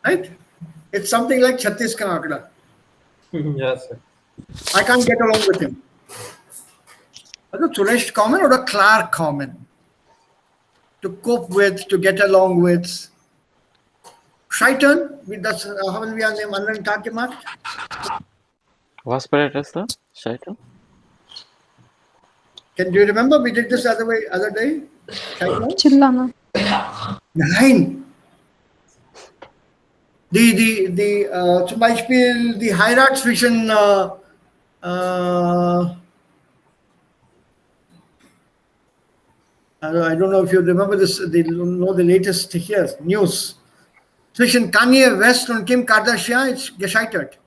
Right? It's something like 36 ka ankda. Yes, sir. I can't get along with him. Also zurecht kommen oder klar kommen. To cope with, to get along with. Scheitern, das haben wir an dem anderen Tag gemacht. Was parameters, sir? Shaitan? Do you remember we did this other day? Shaitan? चिल्लाना. 9. Zum Beispiel die Heirat zwischen I don't know if you remember this, they don't know the latest here, news. Zwischen Kanye West und Kim Kardashian ist gescheitert.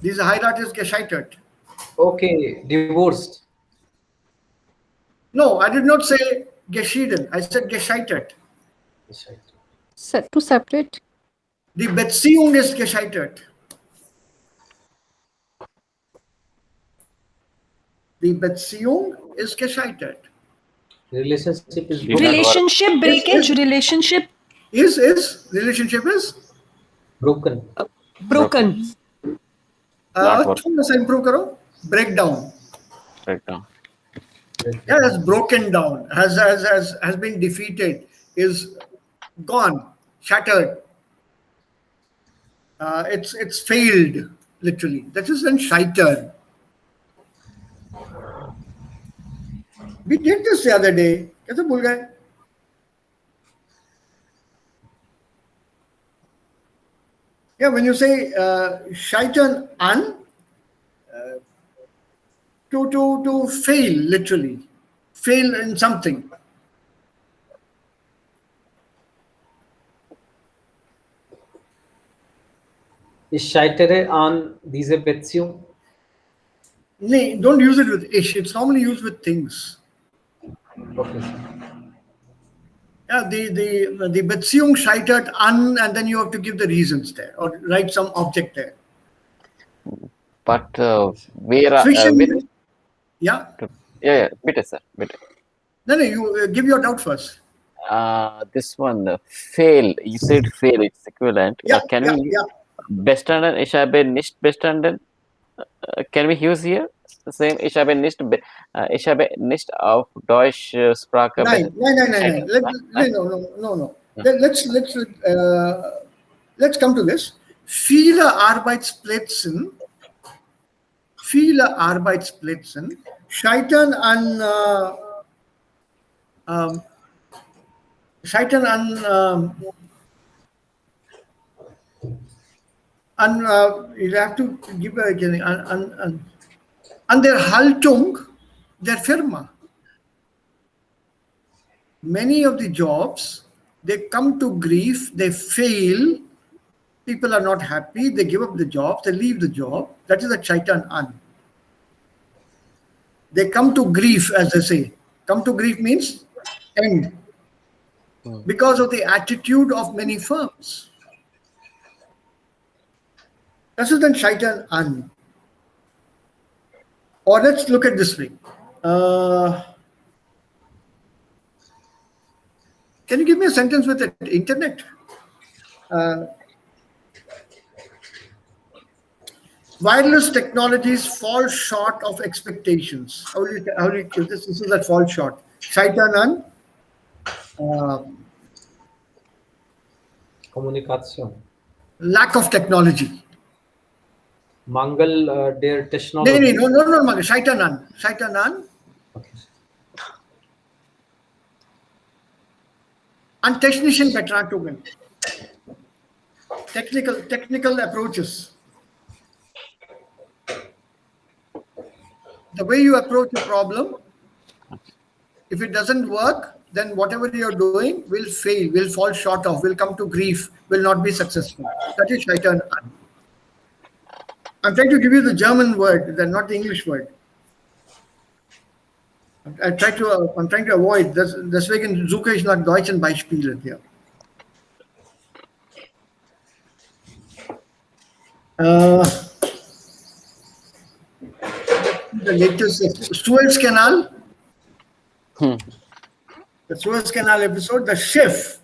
Diese Heirat ist gescheitert. Okay, divorced. No, I did not say geschieden. I said gescheitert. To separate. Die Beziehung ist gescheitert. Die Beziehung ist gescheitert. Relationship is Did not work. Relationship breakage, relationship Relationship is broken. broken. Not work. थोड़ा सा improve करो. Breakdown. Breakdown. Yeah, has broken down, has been defeated, is gone, shattered. It's failed, literally. That is then scheitern. We did this the other day. कैसे भूल गए? Yeah, when you say scheitern an, to fail, literally, fail in something. Ich scheitere an diese Beziehung. Nee, don't use it with ish. It's normally used with things. Okay. Yeah, the Beziehung scheitert an, and then you have to give the reasons there or write some object there. But where Friction. with, Yeah. yeah, bitte, sir. Bitte. No, you give your doubt first. This one, fail. You said fail. It's equivalent. Yeah, Can yeah, we yeah. bestanden? Ich habe nicht bestanden. Can we use here? Same. Ich habe nicht auf Deutsch Sprache. Nein. No. Let's come to this. Viele Arbeitsplätze scheitern an you have to give an der Haltung der Firma. Many of the jobs, they come to grief, they fail, people are not happy, they give up the job, they leave the job. That is a Shaitan an. They come to grief, as they say. Come to grief means end. Because of the attitude of many firms. This is then Shaitan an. Or let's look at this way. Can you give me a sentence with the internet? Wireless technologies fall short of expectations. How do you this is that fall short? Shaitan an. Kommunikation. Lack of technology. Mangel der Technologie. No. Shaitan an. Okay. And technician Betrachungen. Technical approaches. The way you approach a problem, if it doesn't work, then whatever you're doing will fail, will fall short of, will come to grief, will not be successful. That is Shaitan an. I'm trying to give you the German word, not the English word. I'm trying to avoid das. Deswegen suche ich nach deutschen Beispielen hier. The latest Suez Canal. The Suez Canal episode. The Schiff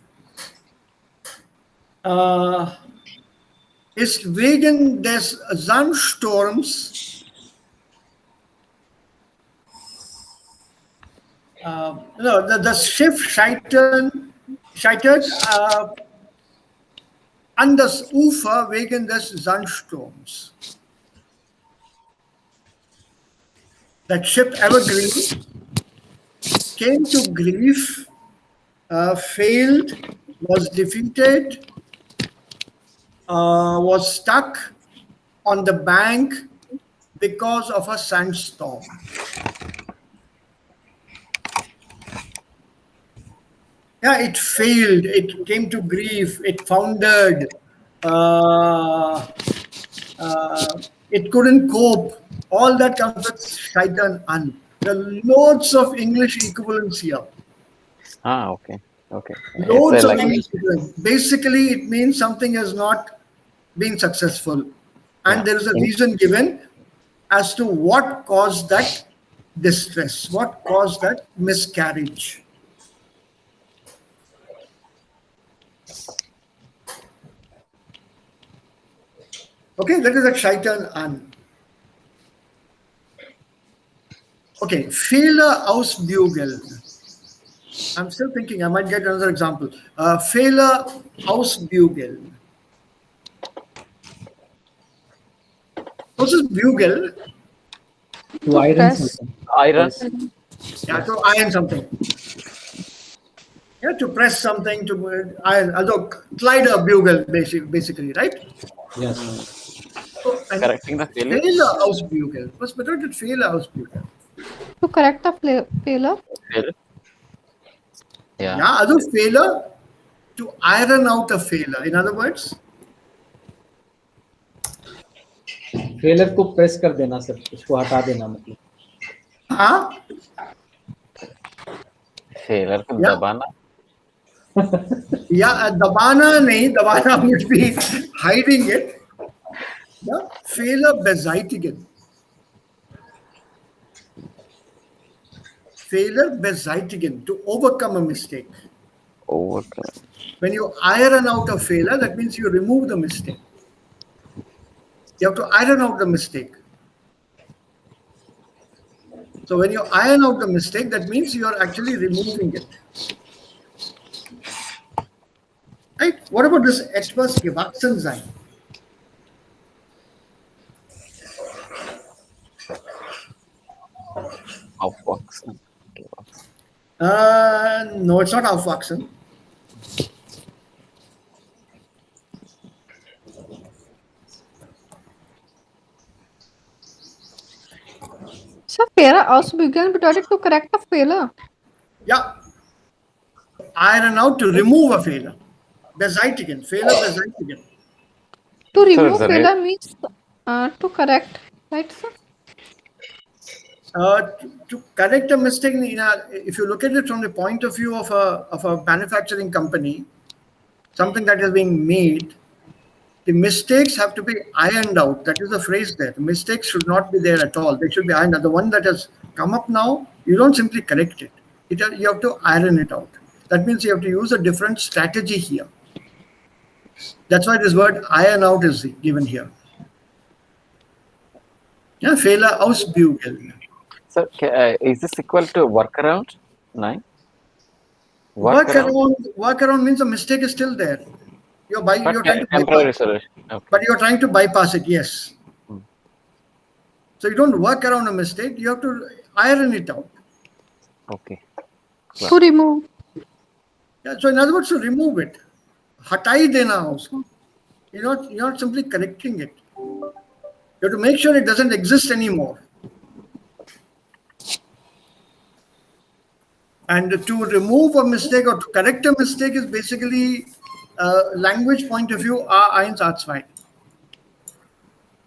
ist wegen des Sandsturms the Schiff scheitert An das Ufer wegen des Sandsturms. That ship Evergreen came to grief, failed, was defeated, was stuck on the bank because of a sandstorm. Yeah, it failed, it came to grief, it foundered, uh, it couldn't cope. All that comes with Shaitan An. There are loads of English equivalents here. Ah, okay. Okay. It's Loads of like English equivalents. Basically, it means something has not been successful. And yeah. there is a reason given as to what caused that distress, what caused that miscarriage. Okay, that is a Shaitan An. Okay, Fehler ausbügeln. I'm still thinking, I might get another example. Fehler ausbügeln. What is bugle? To To iron press. something. Iron. Yeah, to iron something. Yeah, to press something, to iron. Although, slide a bugle, basically, right? Yes. So, and Correcting the failure. Fehler ausbügeln. Was bedeutet Fehler ausbügeln? To correct a failure. Failure. Yeah. Yeah, also failure, to iron out a failure. In other words, failure को press कर देना sir, उसको हटा देना मतलब. huh? Failure को Yeah. दबाना. Yeah, dabana nahi, dabana would be hiding it. Yeah, Fehler beseitigen. Fehler beseitigen, to overcome a mistake. Overcome. When you iron out a failure, that means you remove the mistake. You have to iron out the mistake. So when you iron out the mistake, that means you are actually removing it. Right? What about this etwas gewachsen sein? Aufwachsen. No, it's not aufwachsen. So Fehler ausbügeln bedeutet to correct a failure. Yeah. Iron out, to remove a failure. Beseitigen, Fehler beseitigen. To So remove it's a failure means to correct, right, sir? To correct a mistake, if you look at it from the point of view of a manufacturing company, something that is being made, the mistakes have to be ironed out. That is the phrase there. The mistakes should not be there at all. They should be ironed out. The one that has come up now, you don't simply correct it. You have to iron it out. That means you have to use a different strategy here. That's why this word iron out is given here. Yeah, Fehler ausbügeln. So is this equal to workaround? Nine. Workaround. Workaround means a mistake is still there. You're trying to Temporary bypass, solution. Okay. but you're trying to bypass it. Yes. So you don't work around a mistake. You have to iron it out. Okay. To remove. Yeah. So in other words, to remove it, hatai dena usko. You're not simply correcting it. You have to make sure it doesn't exist anymore. And to remove a mistake or to correct a mistake is basically, language point of view, eins, zwei.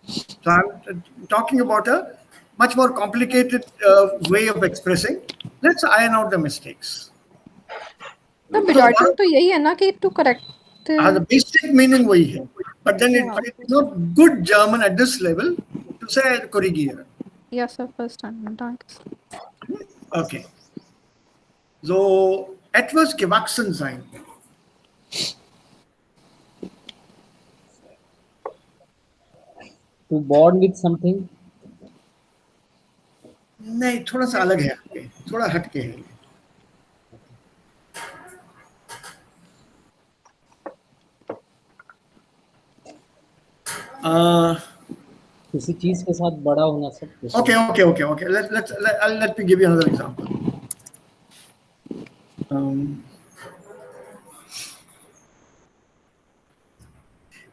So I'm talking about a much more complicated way of expressing. Let's iron out the mistakes. तो bedeutung तो यही है ना कि to correct. The basic meaning वही है. But then it's not good German at this level to say korrigieren. Yes, sir. First time. Thanks. Okay. So etwas gewachsen sein. To bond with something. नहीं, थोड़ा सा अलग है, थोड़ा हटके है. Uh, किसी चीज के साथ बड़ा होना सब कुछ okay, okay, okay, okay. Let me give you another example.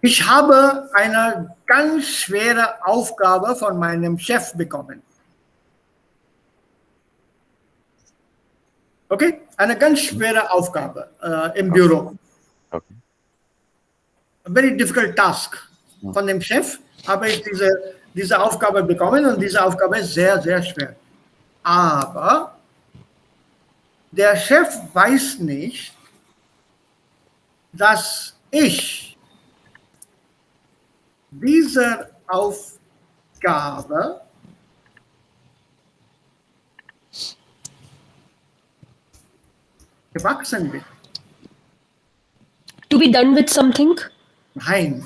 Ich habe eine ganz schwere Aufgabe von meinem Chef bekommen. Okay? Eine ganz schwere Aufgabe im Büro. Okay. A very difficult task. Von dem Chef habe ich diese Aufgabe bekommen und diese Aufgabe ist sehr, sehr schwer. Aber der Chef weiß nicht, dass ich dieser Aufgabe gewachsen bin. To be done with something? Nein.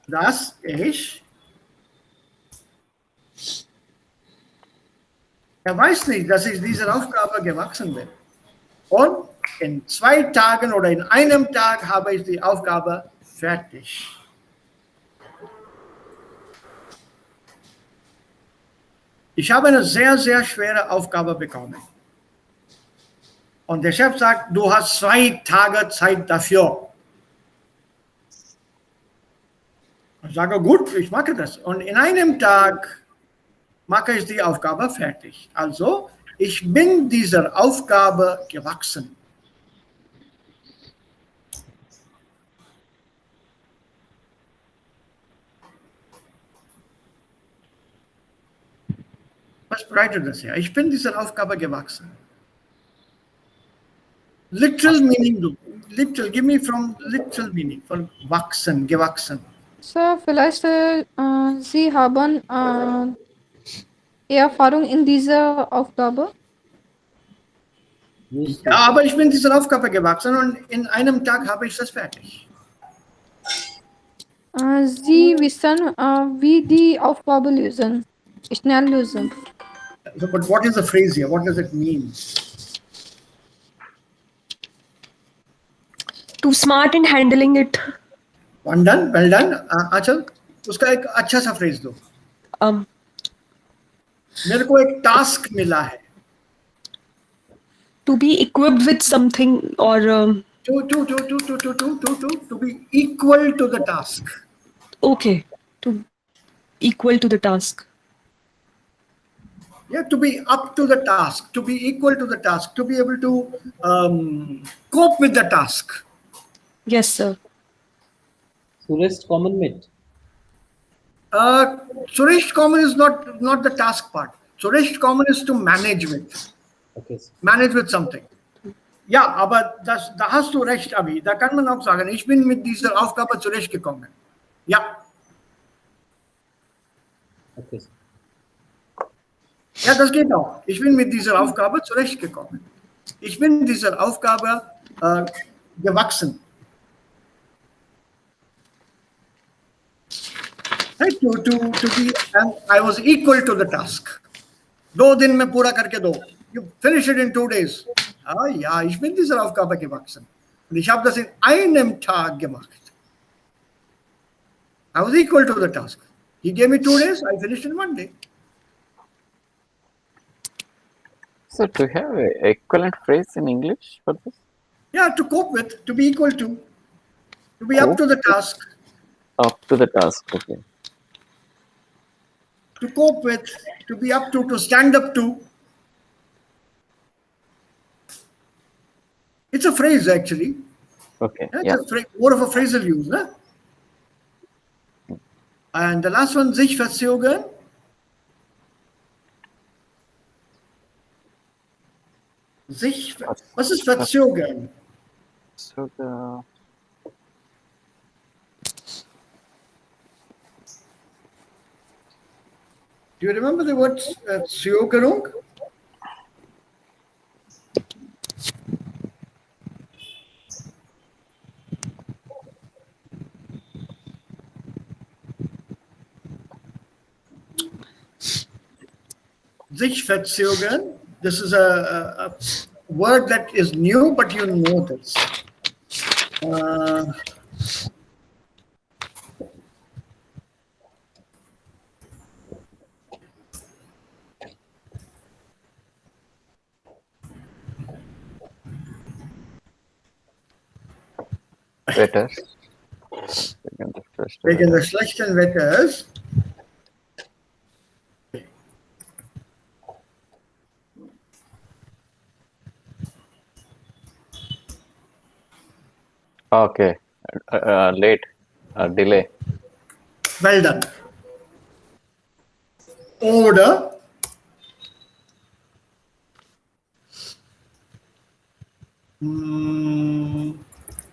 Dass ich, er weiß nicht, dass ich dieser Aufgabe gewachsen bin. Und in 2 Tagen oder in einem Tag habe ich die Aufgabe fertig. Ich habe eine sehr, sehr schwere Aufgabe bekommen. Und der Chef sagt, du hast 2 Tage Zeit dafür. Ich sage, gut, ich mache das. Und in einem Tag mache ich die Aufgabe fertig. Also, ich bin dieser Aufgabe gewachsen. Was bedeutet das ja? Ich bin dieser Aufgabe gewachsen. Literal meaning, literal, give me from literal meaning, von wachsen, gewachsen. So, vielleicht Sie haben Erfahrung in dieser Aufgabe? Nicht Ja, aber ich bin dieser Aufgabe gewachsen und in einem Tag habe ich das fertig. Sie wissen, wie die Aufgabe lösen, schnell lösen. So, but what is the phrase here? What does it mean? Too smart in handling it. Well done, well done. Achal, उसका एक अच्छा सा phrase दो. मेरे को एक task मिला है. To be equipped with something or To be equal to the task. okay, to equal to the task. Yeah, to be up to the task, to be equal to the task, to be able to cope with the task. Yes, sir. Surest common myth. Suresh common is not the task part. Suresh common is to manage with. Okay. Manage with something. Ja, aber da hast du recht, Abi. Da kann man auch sagen, ich bin mit dieser Aufgabe zurechtgekommen. Ja. Okay. Ja, das geht auch. Ich bin mit dieser Aufgabe zurechtgekommen. Ich bin dieser Aufgabe gewachsen. Right? To be, and I was equal to the task. 2 दिन में पूरा करके दो. You finish it in 2 days. Ah, ja, ich bin dieser Aufgabe gewachsen. Und ich habe das in einem Tag gemacht. I was equal to the task. He gave me 2 days, I finished in 1 day. So, to have an equivalent phrase in English for this? Yeah, to cope with, to be equal to be up to the task, Up to the task, okay. to cope with, to be up to stand up to. It's a phrase actually. Okay, It's yeah. more of a phrasal use. Huh? And the last one, sich verzögern. Was ist verzögern? So, the Do you remember the word Verzögerung? Sich verzögern. This is a word that is new, but you know this. Uh, Wetter. wegen des schlechten Wetters. Okay. Late. Delay. Well done. Oder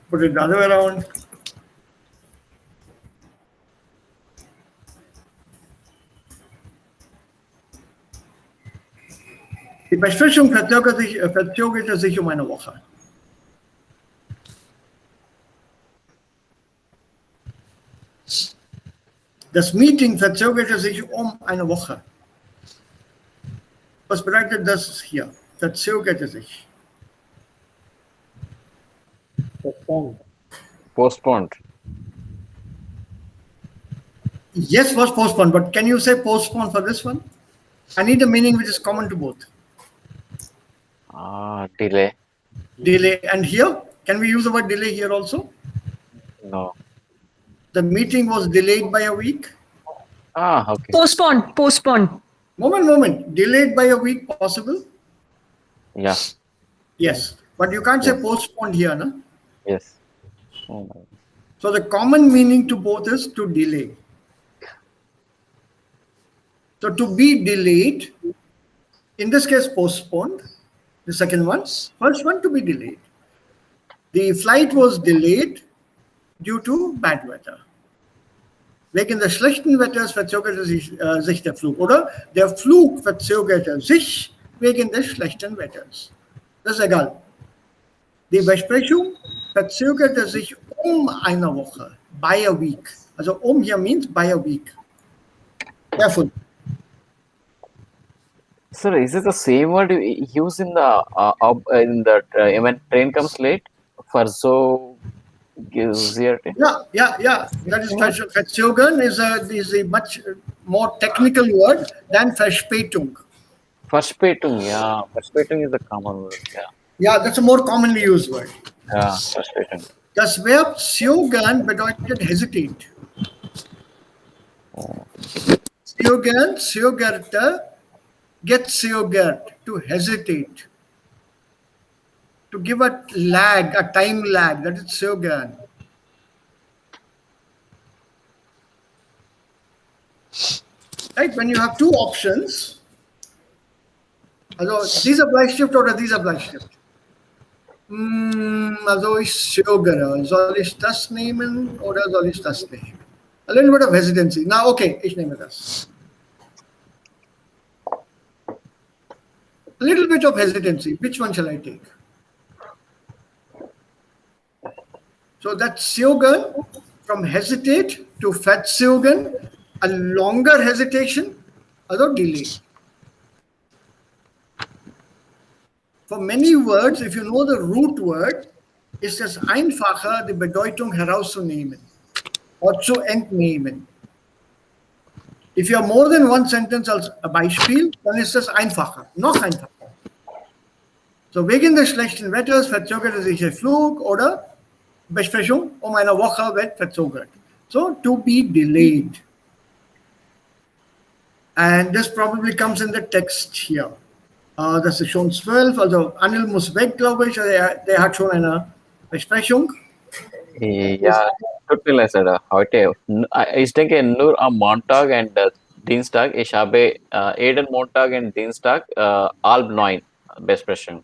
put it the other way around. Die Besprechung verzögerte sich um eine Woche. Das Meeting verzögerte sich um eine Woche. Was bedeutet das hier? Verzögerte sich. Postponed. Yes, was postponed, but can you say postponed for this one? I need a meaning which is common to both. Delay. Delay. And here, can we use the word delay here also? No. The meeting was delayed by a week. Okay. Postponed. Moment. Delayed by a week, possible? Yeah. Yes. But you can't say postponed here, no? Yes. Oh my. So the common meaning to both is to delay. So to be delayed, in this case postponed, the second one. First one to be delayed. The flight was delayed due to bad weather. Wegen des schlechten Wetters verzögerte sich der Flug. Oder der Flug verzögerte sich wegen des schlechten Wetters. Das ist egal. Die Besprechung verzögerte sich um eine Woche. By a week. Also here means by a week. Careful. Sir, is it the same word you use in the when train comes late? For so gives here. Yeah. That is Verzögern is a much more technical word than Verspätung. Verspätung, yeah. Verspätung is the common word. Yeah. Yeah, that's a more commonly used word. Yeah. Verspätung. Das Verb zögern bedeutet hesitate. Zögerte, get zögert, to hesitate. To give a lag, a time lag, that is zögern. Right, when you have two options, also dieser Bleistift oder dieser Bleistift? Also ich zögere, soll ich das nehmen oder soll ich das nehmen? A little bit of hesitancy. Now, okay, ich nehme das. A little bit of hesitancy. Which one shall I take? So that's zögern, from hesitate to verzögern, a longer hesitation, also delay. For many words, if you know the root word, ist es einfacher, die Bedeutung herauszunehmen oder zu entnehmen. If you have more than one sentence als Beispiel, dann ist es einfacher, noch einfacher. So wegen des schlechten Wetters verzögerte sich der Flug oder Besprechung um eine Woche wird verzögert. So to be delayed. And this probably comes in the text here. Das ist schon 12, also Anil muss weg, glaube ich. Der hat schon eine Besprechung. Ja, tut mir leid, Sir. Heute, ich denke nur am Montag und Dienstag. Ich habe jeden Montag und Dienstag halb 9 Besprechung.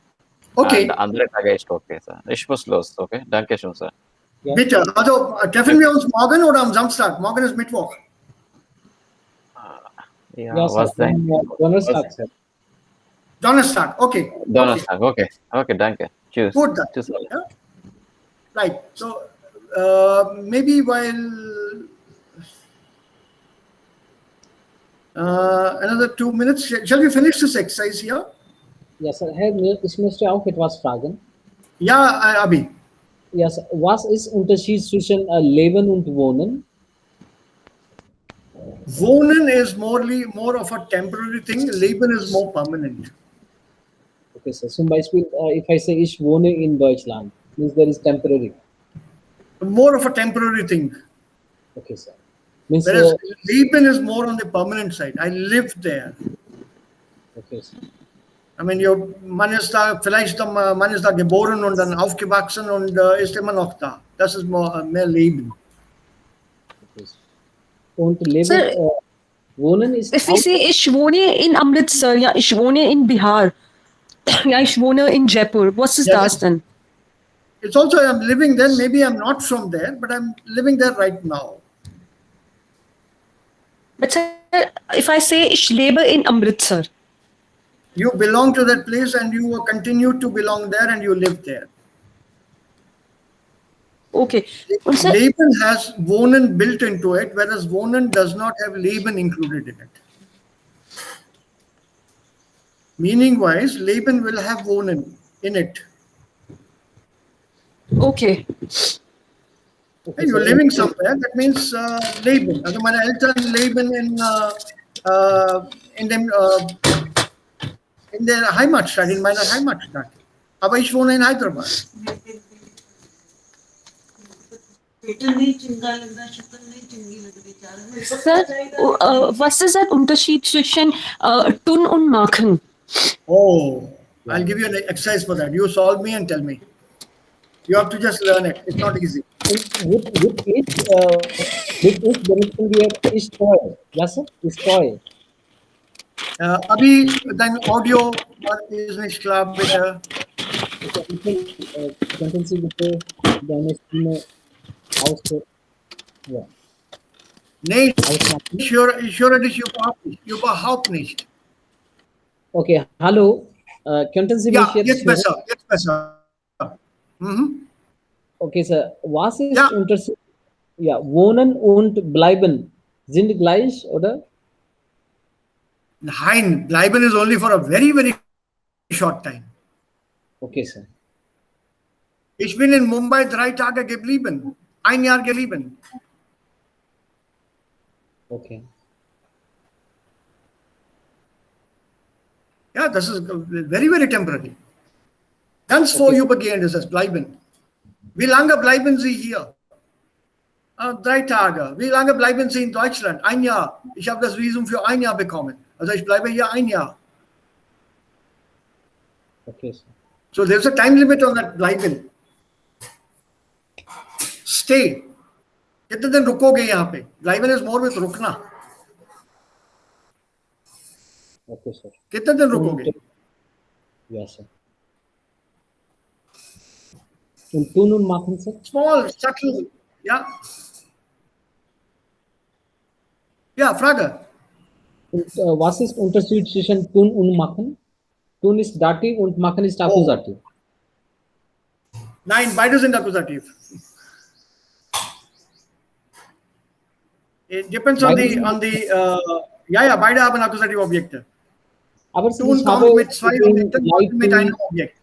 Okay. Und andere Tage ist okay, Sir. Ich muss los, okay? Danke schön, Sir. Ja. Bitte, also treffen wir uns morgen oder am Samstag? Morgen ist Mittwoch. Ja, Ja, was Sir. denn? Donnerstag, Sir. Donnerstag, okay. Donnerstag, okay. Okay, danke. Tschüss. Gut, dann. Tschüss. Yeah? Right. So maybe while another 2 minutes, shall we finish this exercise here? Ja, Sir. Herr, ich möchte auch etwas fragen. Ja, Abi. Yes, was ist Unterschied zwischen Leben und Wohnen? Wohnen is more of a temporary thing. Leben is more permanent. Okay, sir. Zum Beispiel, if I say ich wohne in Deutschland, means there is temporary. More of a temporary thing. Okay, sir. Means, Whereas Leben is more on the permanent side. I live there. okay, sir. I mean, man ist da, vielleicht man ist da geboren und dann aufgewachsen und ist immer noch da. Das ist mehr Leben. Okay, sir. Und Leben, Sir, Wohnen ist if we auch, say ich wohne in Amritsar, ja, ich wohne in Bihar, ja, ich wohne in Jaipur, was ist Yeah, das denn? it's also I'm living there. Maybe I'm not from there, but I'm living there right now. But sir, if I say ich lebe in Amritsar, You belong to that place and you continue to belong there and you live there. okay. Und sir, Leben has Wohnen built into it, whereas Wohnen does not have Leben included in it. Meaning wise, Leben will have Wohnen in it. okay. okay, Hey, you're sir. living somewhere, that means Leben. Also meine Eltern leben in der Heimatstadt, in meiner Heimatstadt. Aber ich wohne in Hyderabad. Sir, was ist der Unterschied zwischen tun und machen? Oh, I'll give you an exercise for that. You solve me and tell me. You have to just learn it. It's not easy. With it benutzen wir ich treu. Ja, sir? Ich treu. Abhi, dein Audio ist nicht klar, bitte. Könnten Sie bitte deine Stimme aus, ja, Nee, ausmachen? ich höre dich überhaupt nicht. Okay, hallo. Könnten Sie mich Ja, jetzt jetzt hören? besser, jetzt besser. Mhm. Okay, Sir. Was ist Ja. Unterschied? Ja, wohnen und bleiben sind gleich, oder? Nein, bleiben is only for a very, very short time. Okay, Sir. Ich bin in Mumbai 3 Tage geblieben. 1 Jahr geblieben. Okay. Ja, das ist very, very temporary. Ganz vorübergehend ist es, bleiben. Wie lange bleiben Sie hier? 3 Tage. Wie lange bleiben Sie in Deutschland? 1 Jahr. Ich habe das Visum für 1 Jahr bekommen. Also ich bleibe hier 1 Jahr. Okay, Sir. So there's a time limit on that bleiben. Stay. कितने दिन रुकोगे यहाँ पे? Bleiben is more with रुकना. Okay, Sir. कितने दिन रुकोगे? Yes, Sir. Und tun und machen, Sir? Small, subtle. Ja. Ja, Frage. Und was ist Unterschied zwischen tun und machen? Tun ist Dativ und machen ist Akkusativ. Nein, beide sind Akkusativ. It depends on ja, beide haben Akkusative Objekte. Aber Sie Tun habe kommt mit 2 Objekten, machen mit einem Objekt.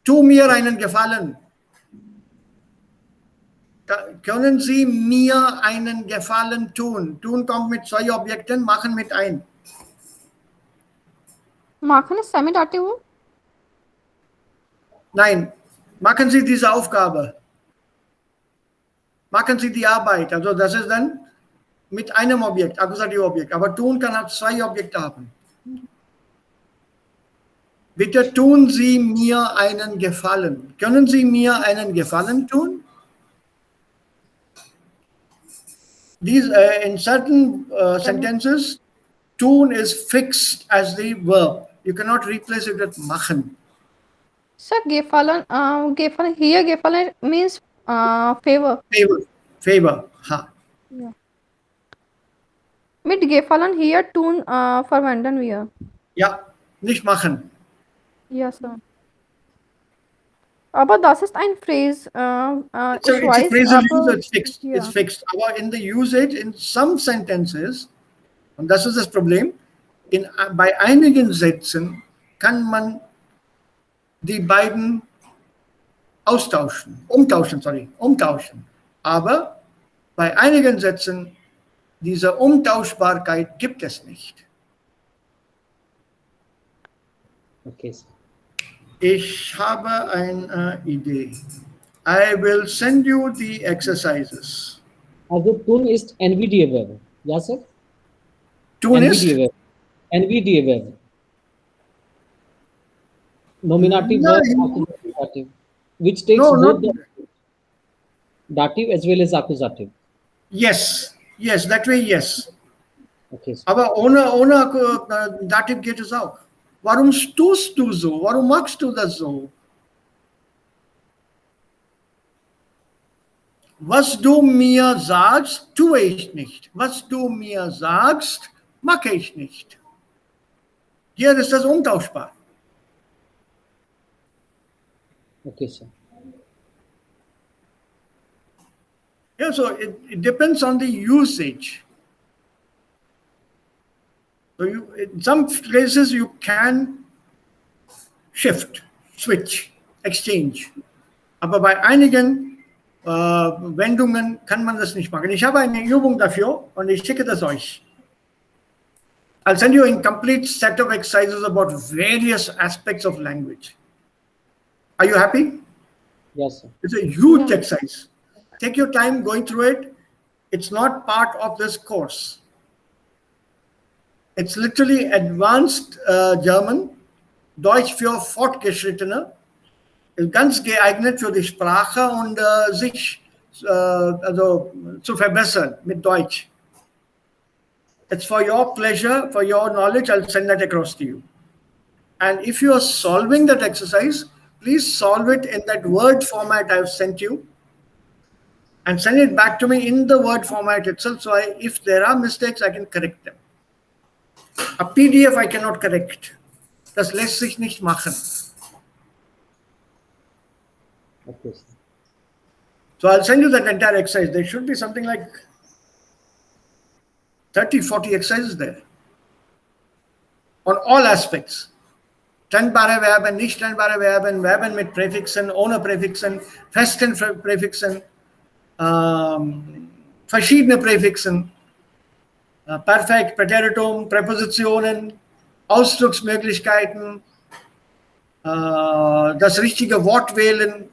Tu mir einen Gefallen. Können Sie mir einen Gefallen tun? Tun kommt mit 2 Objekten, machen mit 1. Machen ist Semidativ. Nein, machen Sie diese Aufgabe. Machen Sie die Arbeit. Also das ist dann mit einem Objekt, Akkusativobjekt. Aber tun kann auch 2 Objekte haben. Bitte tun Sie mir einen Gefallen. Können Sie mir einen Gefallen tun? These, in certain sentences, tun is fixed as the verb. You cannot replace it with machen. Sir, gefallen, here gefallen means favor. Favor. Ha. Yeah. Mit gefallen hier tun verwenden wir. Ja, nicht machen. Ja, Sir. Aber das ist ein Phrase. It's a phrasal use, it's fixed. Ja. It's fixed. Aber in the usage, in some sentences, und das ist das Problem, bei einigen Sätzen kann man die beiden austauschen, umtauschen. Aber bei einigen Sätzen, diese Umtauschbarkeit gibt es nicht. Okay, sir. Ich habe eine Idee. I will send you the exercises. Also tun ist NVDA. Ja, sir? Tun ist? NVDA. Nominative verb, Nein. accusative, dative, which takes No, both not. the dative as well as accusative. Yes, that way yes. Okay, sir. Aber ohne Dativ geht es auch. Warum tust du so? Warum machst du das so? Was du mir sagst, tue ich nicht. Was du mir sagst, mache ich nicht. Hier ist das untauschbar. Okay, sir. Yeah, so it depends on the usage. So in some places you can shift, switch, exchange. Aber bei einigen Wendungen kann man das nicht machen. Ich habe eine Übung dafür und ich schicke das euch. I'll send you a complete set of exercises about various aspects of language. Are you happy? Yes, sir. It's a huge exercise. Take your time going through it. It's not part of this course. It's literally advanced German, Deutsch für Fortgeschrittene, ist ganz geeignet für die Sprache und sich also zu verbessern mit Deutsch. It's for your pleasure, for your knowledge. I'll send that across to you. And if you are solving that exercise, please solve it in that Word format I've sent you. And send it back to me in the Word format itself. So if there are mistakes, I can correct them. A PDF I cannot correct. Das lässt sich nicht machen. Okay, sir. So I'll send you that entire exercise. There should be something like 30, 40 exercises there. On all aspects. Trennbare Verben, nicht trennbare Verben, Verben mit Präfixen, ohne Präfixen, festen Präfixen, verschiedene Präfixen, Perfekt, Präteritum, Präpositionen, Ausdrucksmöglichkeiten, das richtige Wort wählen.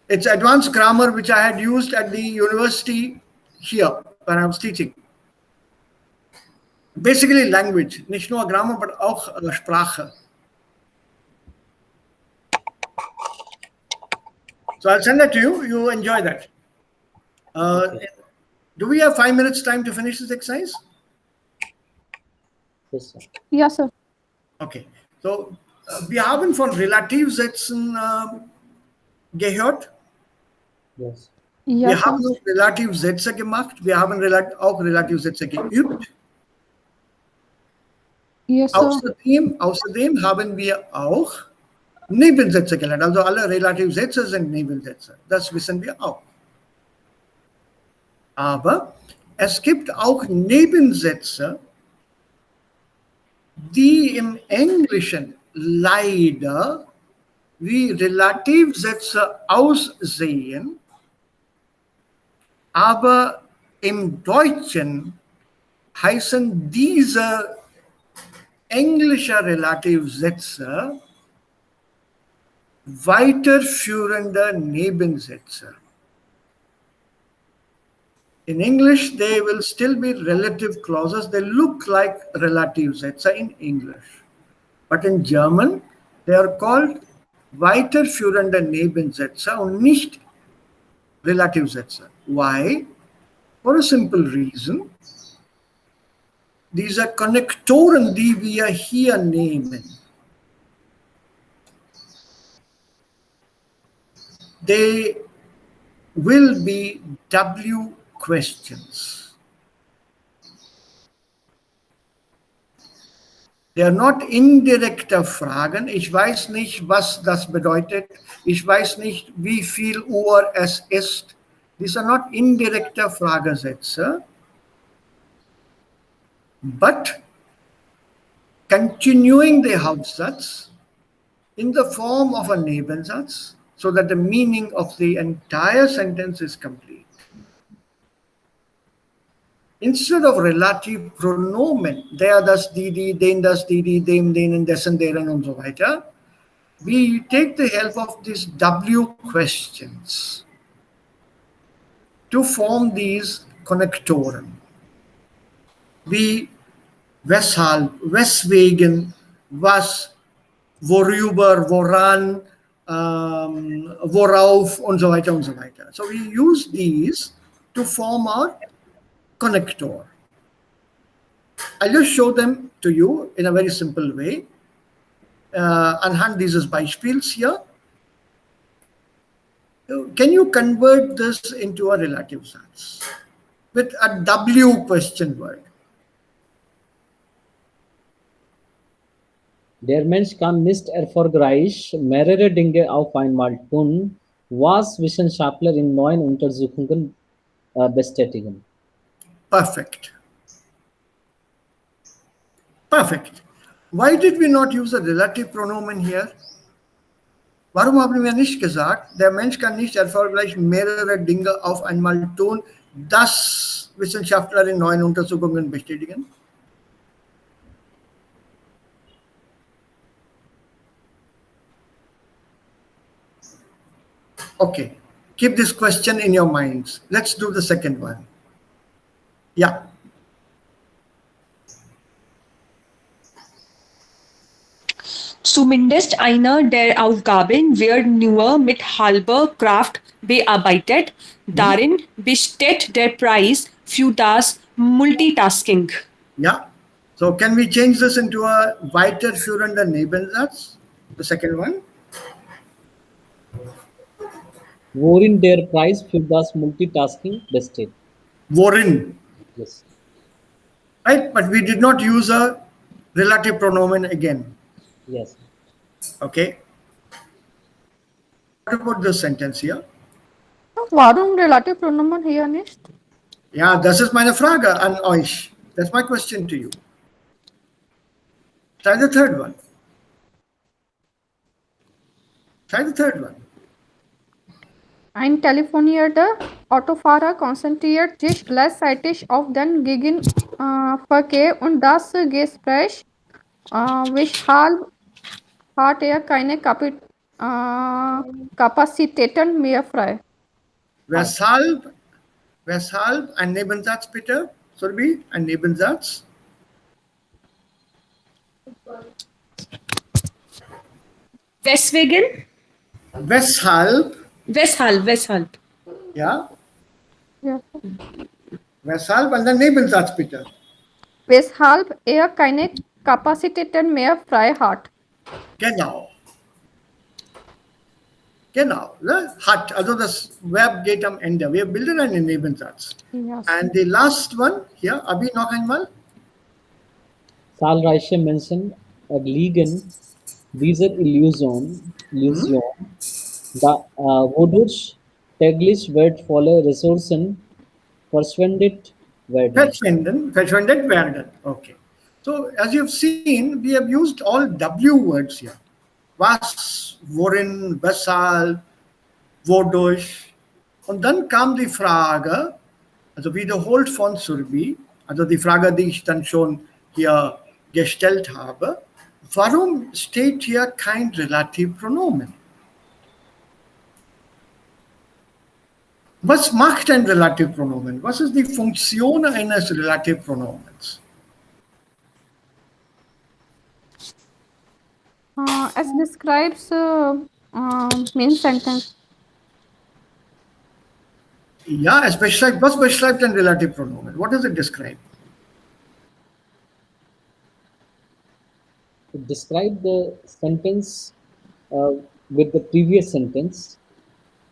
It's advanced grammar which I had used at the university here when I was teaching. Basically language, nicht nur Grammar, but auch Sprache. So I'll send that to you. You enjoy that. Do we have 5 minutes time to finish this exercise? Yes, sir. Yes, sir. Okay. So wir haben von Relativsätzen gehört. Yes. Wir Yes, haben sir. auch Relativsätze gemacht. Wir haben auch Relativsätze geübt. Yes, sir. Außerdem haben wir auch Nebensätze gelernt. Also alle Relativsätze sind Nebensätze. Das wissen wir auch. Aber es gibt auch Nebensätze, die im Englischen leider wie Relativsätze aussehen, aber im Deutschen heißen diese englische Relativsätze weiterführende Nebensätze. In English, they will still be relative clauses. They look like Relativsätze in English. But in German, they are called weiterführende Nebensätze und nicht Relativsätze. Why? For a simple reason. Diese Konnektoren, die wir hier nehmen, they will be W questions. They are not indirekte Fragen. Ich weiß nicht, was das bedeutet. Ich weiß nicht, wie viel Uhr es ist. These are not indirekte Fragesätze. But continuing the Hauptsatz in the form of a Nebensatz so that the meaning of the entire sentence is complete. Instead of relative pronomen, der, das, die, den, das, die, dem, denen, dessen, deren und so weiter, we take the help of these W questions to form these Konnektoren. Wie weshalb, weswegen, was, worüber, woran, worauf und so weiter und so weiter. So we use these to form our connector. I'll just show them to you in a very simple way. Anhand dieses Beispiels hier. Can you convert this into a relative Satz with a W question word? Der Mensch kann nicht erfolgreich mehrere Dinge auf einmal tun, was Wissenschaftler in neuen Untersuchungen bestätigen. Perfect. Perfect. Why did we not use a relative pronomen here? Warum haben wir nicht gesagt, der Mensch kann nicht erfolgreich mehrere Dinge auf einmal tun, das Wissenschaftler in neuen Untersuchungen bestätigen? Okay, keep this question in your minds. Let's do the second one. Yeah. Zumindest einer der Aufgaben wird nur mit halber Kraft bearbeitet. Darin besteht der Preis für das Multitasking. Yeah. So can we change this into a weiterführender Nebensatz? The second one. Worin der Preis für das Multitasking besteht. Worin. Yes. Right? But we did not use a relative pronomen again. Yes. Okay. What about this sentence here? Warum relative pronomen hier nicht? Ja, das ist meine Frage an euch. That's my question to you. Try the third one. Try the third one. Ein telefonierter Autofahrer konzentriert sich gleichzeitig auf den Gegenverkehr und das Gespräch, weshalb hat er keine Kapazitäten mehr frei. Weshalb ein Nebensatz bitte? Sorry, ein Nebensatz. Weswegen? Weshalb, Weshalb? ja, Ja. weshalb und dann Nebensatz bitte. Weshalb er keine Kapazitäten mehr frei hat. Genau. Genau, ne? Hat, also das Verb geht am Ende. Wir bilden einen Nebensatz. Yes. And the last one, hier, Abi, noch einmal. Zahlreiche Menschen erliegen dieser Illusion, wodurch täglich wertvolle Ressourcen verschwendet werden. Verschwendet werden. Okay. So, as you've seen, we have used all W words here. Was, worin, weshalb, wodurch. Und dann kam die Frage, also wiederholt von Surbi, also die Frage, die ich dann schon hier gestellt habe, warum steht hier kein Relativpronomen? Was macht ein Relativpronomen? Was ist die Funktion eines Relativpronomens? Es describes main sentence. Ja, es beschreibt, was beschreibt ein Relativpronomen? What does it describe? To describe the sentence with the previous sentence,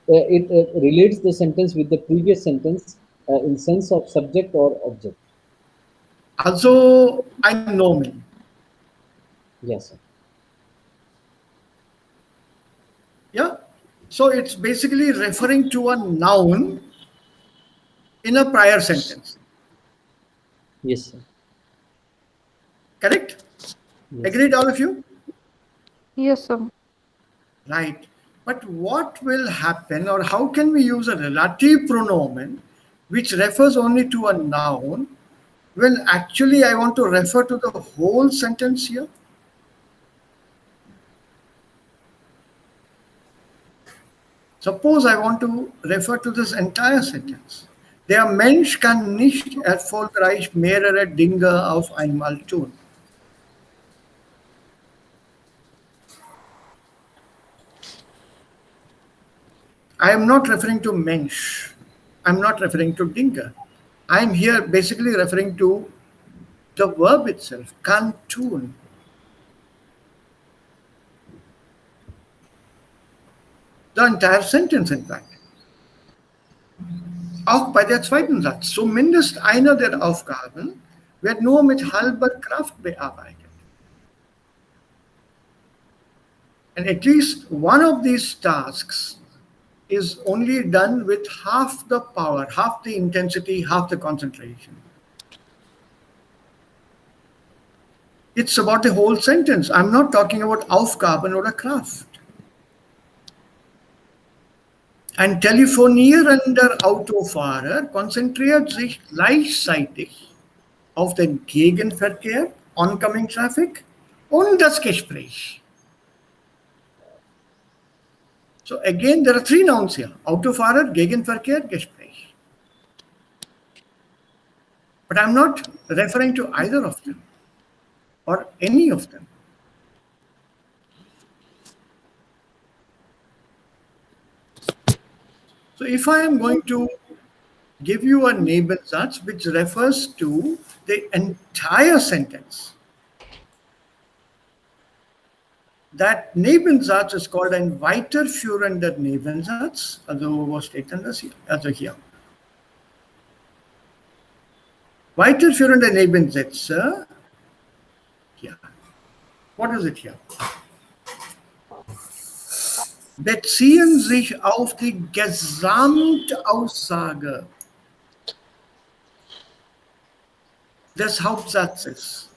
it relates the sentence with the previous sentence in sense of subject or object. Also ein Nomen. Yes, sir. Yeah. So it's basically referring to a noun in a prior sentence. Yes, sir. Correct? Yes. Agreed, all of you? Yes, sir. right? But what will happen, or how can we use a relative pronoun which refers only to a noun when actually I want to refer to the whole sentence here? Suppose I want to refer to this entire sentence. Der Mensch kann nicht erfolgreich mehrere Dinge auf einmal tun. I am not referring to Mensch. I'm not referring to Dinge. I'm here basically referring to the verb itself, kann tun. The entire sentence, in fact. Auch bei der zweiten Satz. Zumindest einer der Aufgaben wird nur mit halber Kraft bearbeitet. And at least one of these tasks is only done with half the power, half the intensity, half the concentration. It's about the whole sentence. I'm not talking about Aufgaben oder Kraft. Ein telefonierender Autofahrer konzentriert sich gleichzeitig auf den Gegenverkehr, oncoming traffic, und das Gespräch. So again, there are three nouns here: Autofahrer, Gegenverkehr, Gespräch. But I'm not referring to either of them or any of them. So if I am going to give you a Nebensatz which refers to the entire sentence, that Nebensatz is called ein weiterführender Nebensatz, also was steht denn das hier? Also hier. Weiterführende Nebensätze, hier. What is it here? Beziehen sich auf die Gesamtaussage des Hauptsatzes.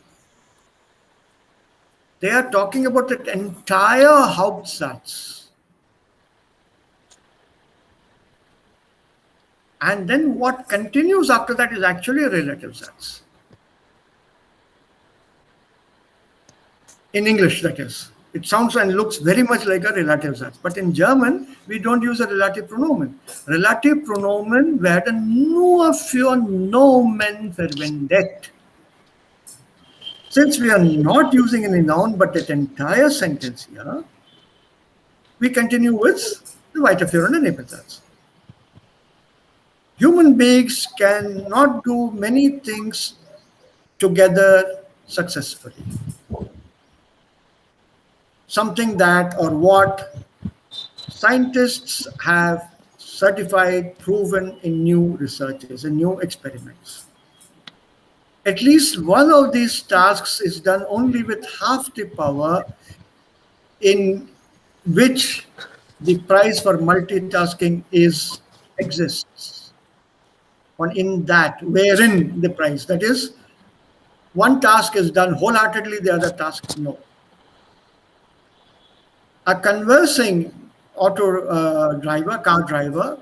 They are talking about the entire Hauptsatz. And then what continues after that is actually a relative Satz. In English, that is. It sounds and looks very much like a relative Satz. But in German, we don't use a relative pronomen. Relative pronomen werden nur für Nomen verwendet. Since we are not using any noun but that entire sentence here, we continue with the weiterführende Nebensatz. Human beings cannot do many things together successfully. Something that or what scientists have certified, proven in new researches, in new experiments. At least one of these tasks is done only with half the power in which the price for multitasking exists. Or in that, wherein the price, that is, one task is done wholeheartedly, the other task no. A conversing car driver,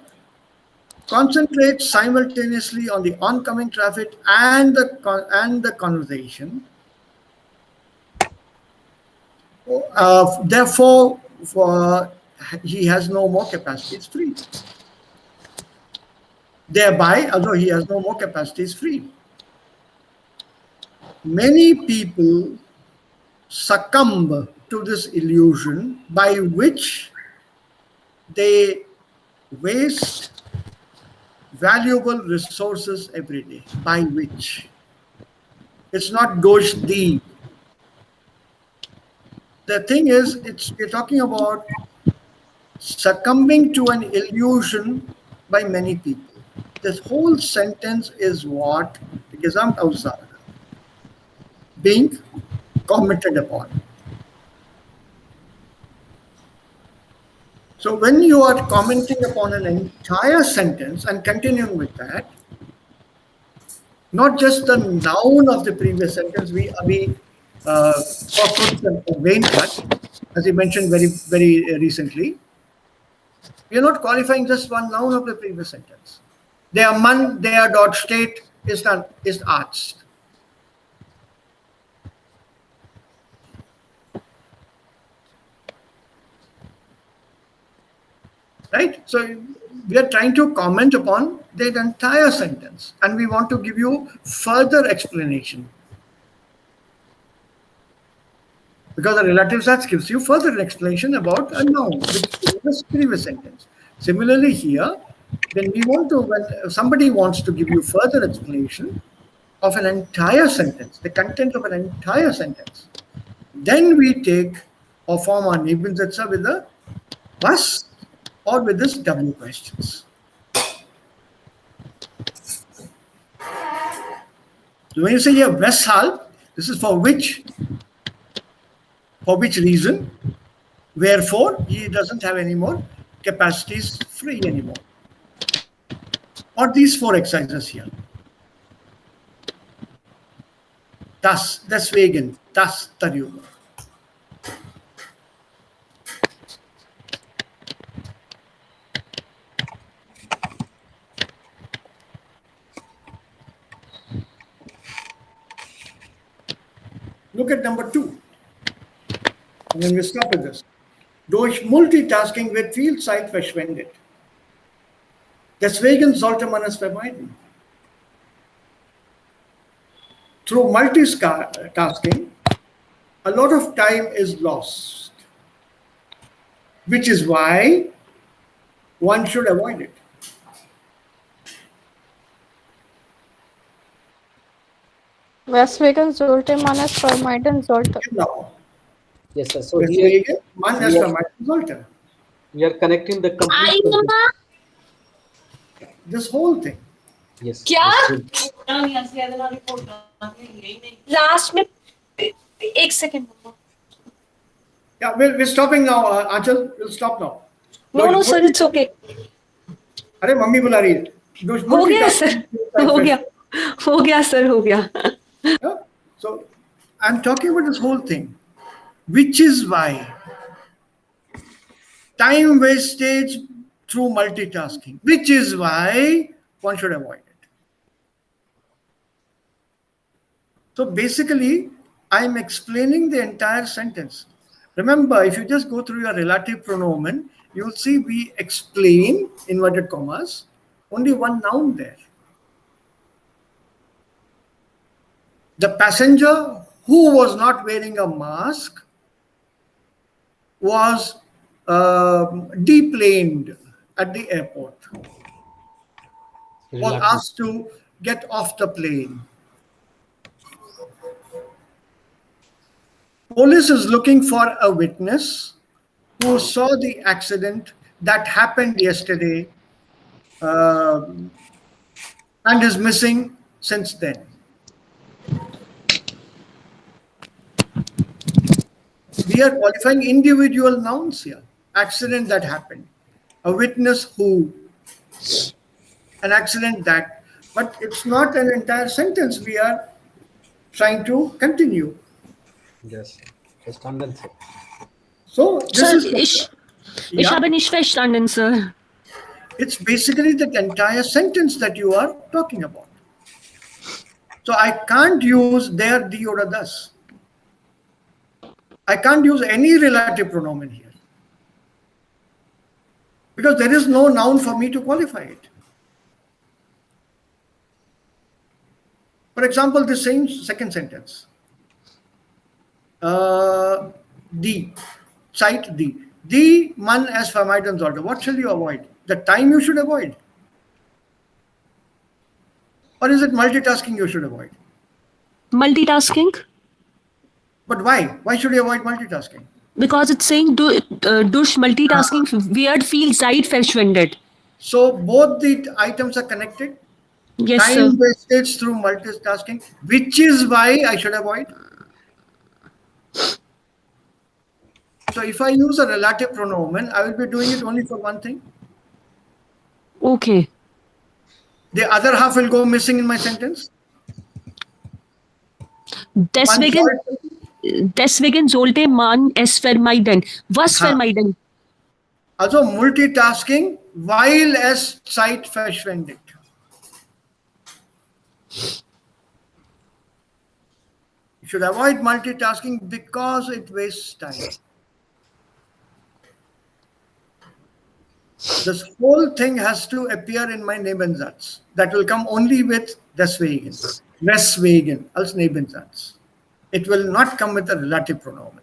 concentrates simultaneously on the oncoming traffic and the conversation. Therefore, he has no more capacity, it's free. Thereby, although he has no more capacity, it's free. Many people succumb to this illusion by which they waste valuable resources every day. By which? It's not dosh di. The thing is, we're talking about succumbing to an illusion by many people. This whole sentence is what the Gesamtaussage being commented upon. So when you are commenting upon an entire sentence and continuing with that, not just the noun of the previous sentence, we cockroach and vein cut, as you mentioned very recently, we are not qualifying just one noun of the previous sentence. Der Mann, der dort steht, ist Arzt. Right? So we are trying to comment upon the entire sentence and we want to give you further explanation. Because the relative such gives you further explanation about a noun, which is the previous sentence. Similarly here, when somebody wants to give you further explanation of an entire sentence, the content of an entire sentence, then we take or form our Nebensätze with the was or with this W questions. So when you say here weshalb, this is for which reason, wherefore he doesn't have any more capacities free anymore. Or these four exercises here. Das, deswegen, das, darüber. Look at number 2. And then we stop with this. Durch Multitasking wird viel Zeit verschwendet. Deswegen sollte man es vermeiden. Through multitasking, a lot of time is lost, which is why one should avoid it. Deswegen sollte man es vermeiden sollte. Genau. Yes, sir. So here Deswegen man es vermeiden sollte. we are connecting the complete sentence. This whole thing. Yes. क्या? Yes, last में एक second. Yeah, we're stopping now, Anchal. We'll stop now. No, sir, it's okay. अरे mummy बुला रही है. हो गया sir, हो गया सर, हो गया. Yeah? So I'm talking about this whole thing, which is why time wastage through multitasking, which is why one should avoid it. So basically, I'm explaining the entire sentence. Remember, if you just go through your relative pronomen, you'll see we explain, inverted commas, only one noun there. The passenger who was not wearing a mask was deplaned at the airport, was asked to get off the plane. Police is looking for a witness who saw the accident that happened yesterday and is missing since then. We are qualifying individual nouns here. Accident that happened, a witness who, an accident that, but it's not an entire sentence. We are trying to continue. Yes. Verstanden, sir. So this Sir, is ich habe nicht verstanden, sir. it's basically the entire sentence that you are talking about. So I can't use der, die oder das. I can't use any relative pronomen here because there is no noun for me to qualify it. For example, the same second sentence. Die, Zeit die. Die Mann es vermeiden sollte. What shall you avoid? The time you should avoid? Or is it multitasking you should avoid? Multitasking? But why? Why should you avoid multitasking? Because it's saying durch multitasking wird viel Zeit verschwendet. So both the items are connected. Yes, sir. Time wastage through multitasking, which is why I should avoid. So if I use a relative pronomen, I will be doing it only for one thing. Okay. The other half will go missing in my sentence. Deswegen, deswegen sollte man es vermeiden. Was Ha. vermeiden? Also Multitasking, weil es Zeit verschwendet. You should avoid multitasking because it wastes time. This whole thing has to appear in my Nebensatz. That will come only with deswegen, weswegen als Nebensatz. It will not come with a relative pronomen.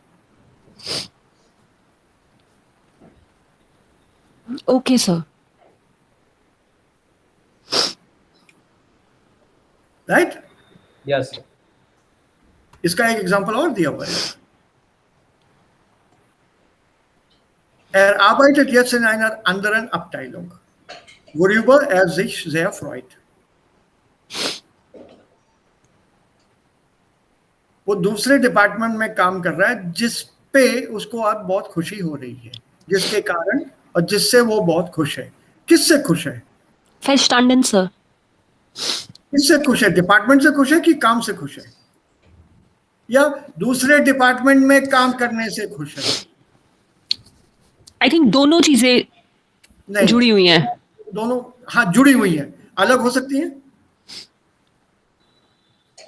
Okay, sir. Right? Yes, sir. इसका एक example और दिया हुआ है. Er arbeitet jetzt in einer anderen Abteilung, worüber er sich sehr freut. वो दूसरे department में काम कर रहा है जिस पे उसको अब बहुत खुशी हो रही है, जिसके कारण और जिससे वो बहुत खुश है. किससे खुश है? Verstanden, sir. किससे खुश है? डिपार्टमेंट से खुश है कि काम से खुश है, या दूसरे डिपार्टमेंट में काम करने से खुश है? I think दोनों चीजें नहीं, जुड़ी हुई हैं. दोनों हाँ जुड़ी हुई हैं, अलग हो सकती हैं?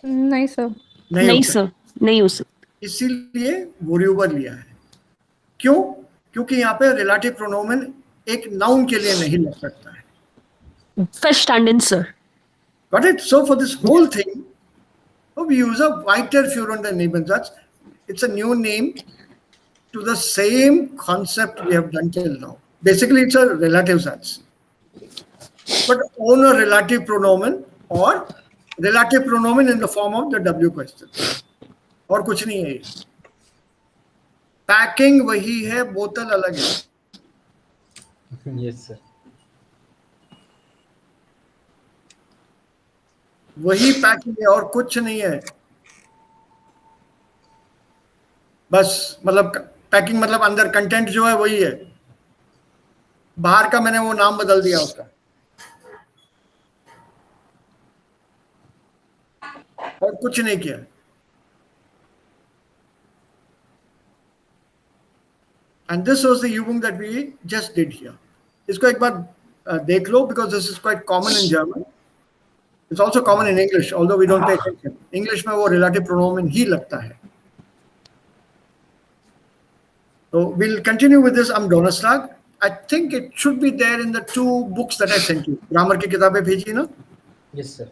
नहीं सर. नहीं नहीं हो सकती. सर, नहीं हो सकती. इसीलिए वोरियोवर लिया है. क्यों? क्योंकि यहाँ पे रिलेटिव प्रोनोमेन एक नाउन के लिए नहीं लग सकता है. Verstanden, sir. Got it? So for this whole thing, we use a weiterführender Nebensatz. It's a new name to the same concept we have done till now. Basically, it's a relative Satz. But own a relative pronomen or relative pronomen in the form of the W question. और कुछ नहीं है ये. Packing वही है, बोतल अलग है. Yes, sir. वही पैकिंग है और कुछ नहीं है. बस मतलब पैकिंग मतलब अंदर कंटेंट जो है वही है. बाहर का मैंने वो नाम बदल दिया उसका, और कुछ नहीं किया. And this was the Übung that we just did here. इसको एक बार देख लो, because this is quite common in German. It's also common in English, although we don't pay attention. English में वो relative pronomen ही लगता है. So we'll continue with this am Donnerstag. I think it should be there in the 2 books that I sent you. Grammar की किताबें भेजी ना? Yes, sir.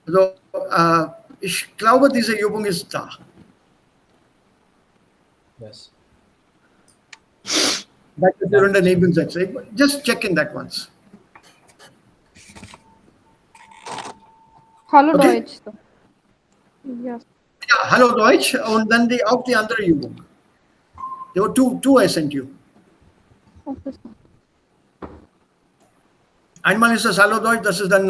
So ich glaube, diese Übung ist da. Yes. That is under Nebensatz. Just check in that once. Hallo Okay. Deutsch. Sir. Yes. Ja, hallo Deutsch und dann auch die andere Übung. There were two I sent you. Okay, sir. Einmal ist das Hallo Deutsch, das ist dann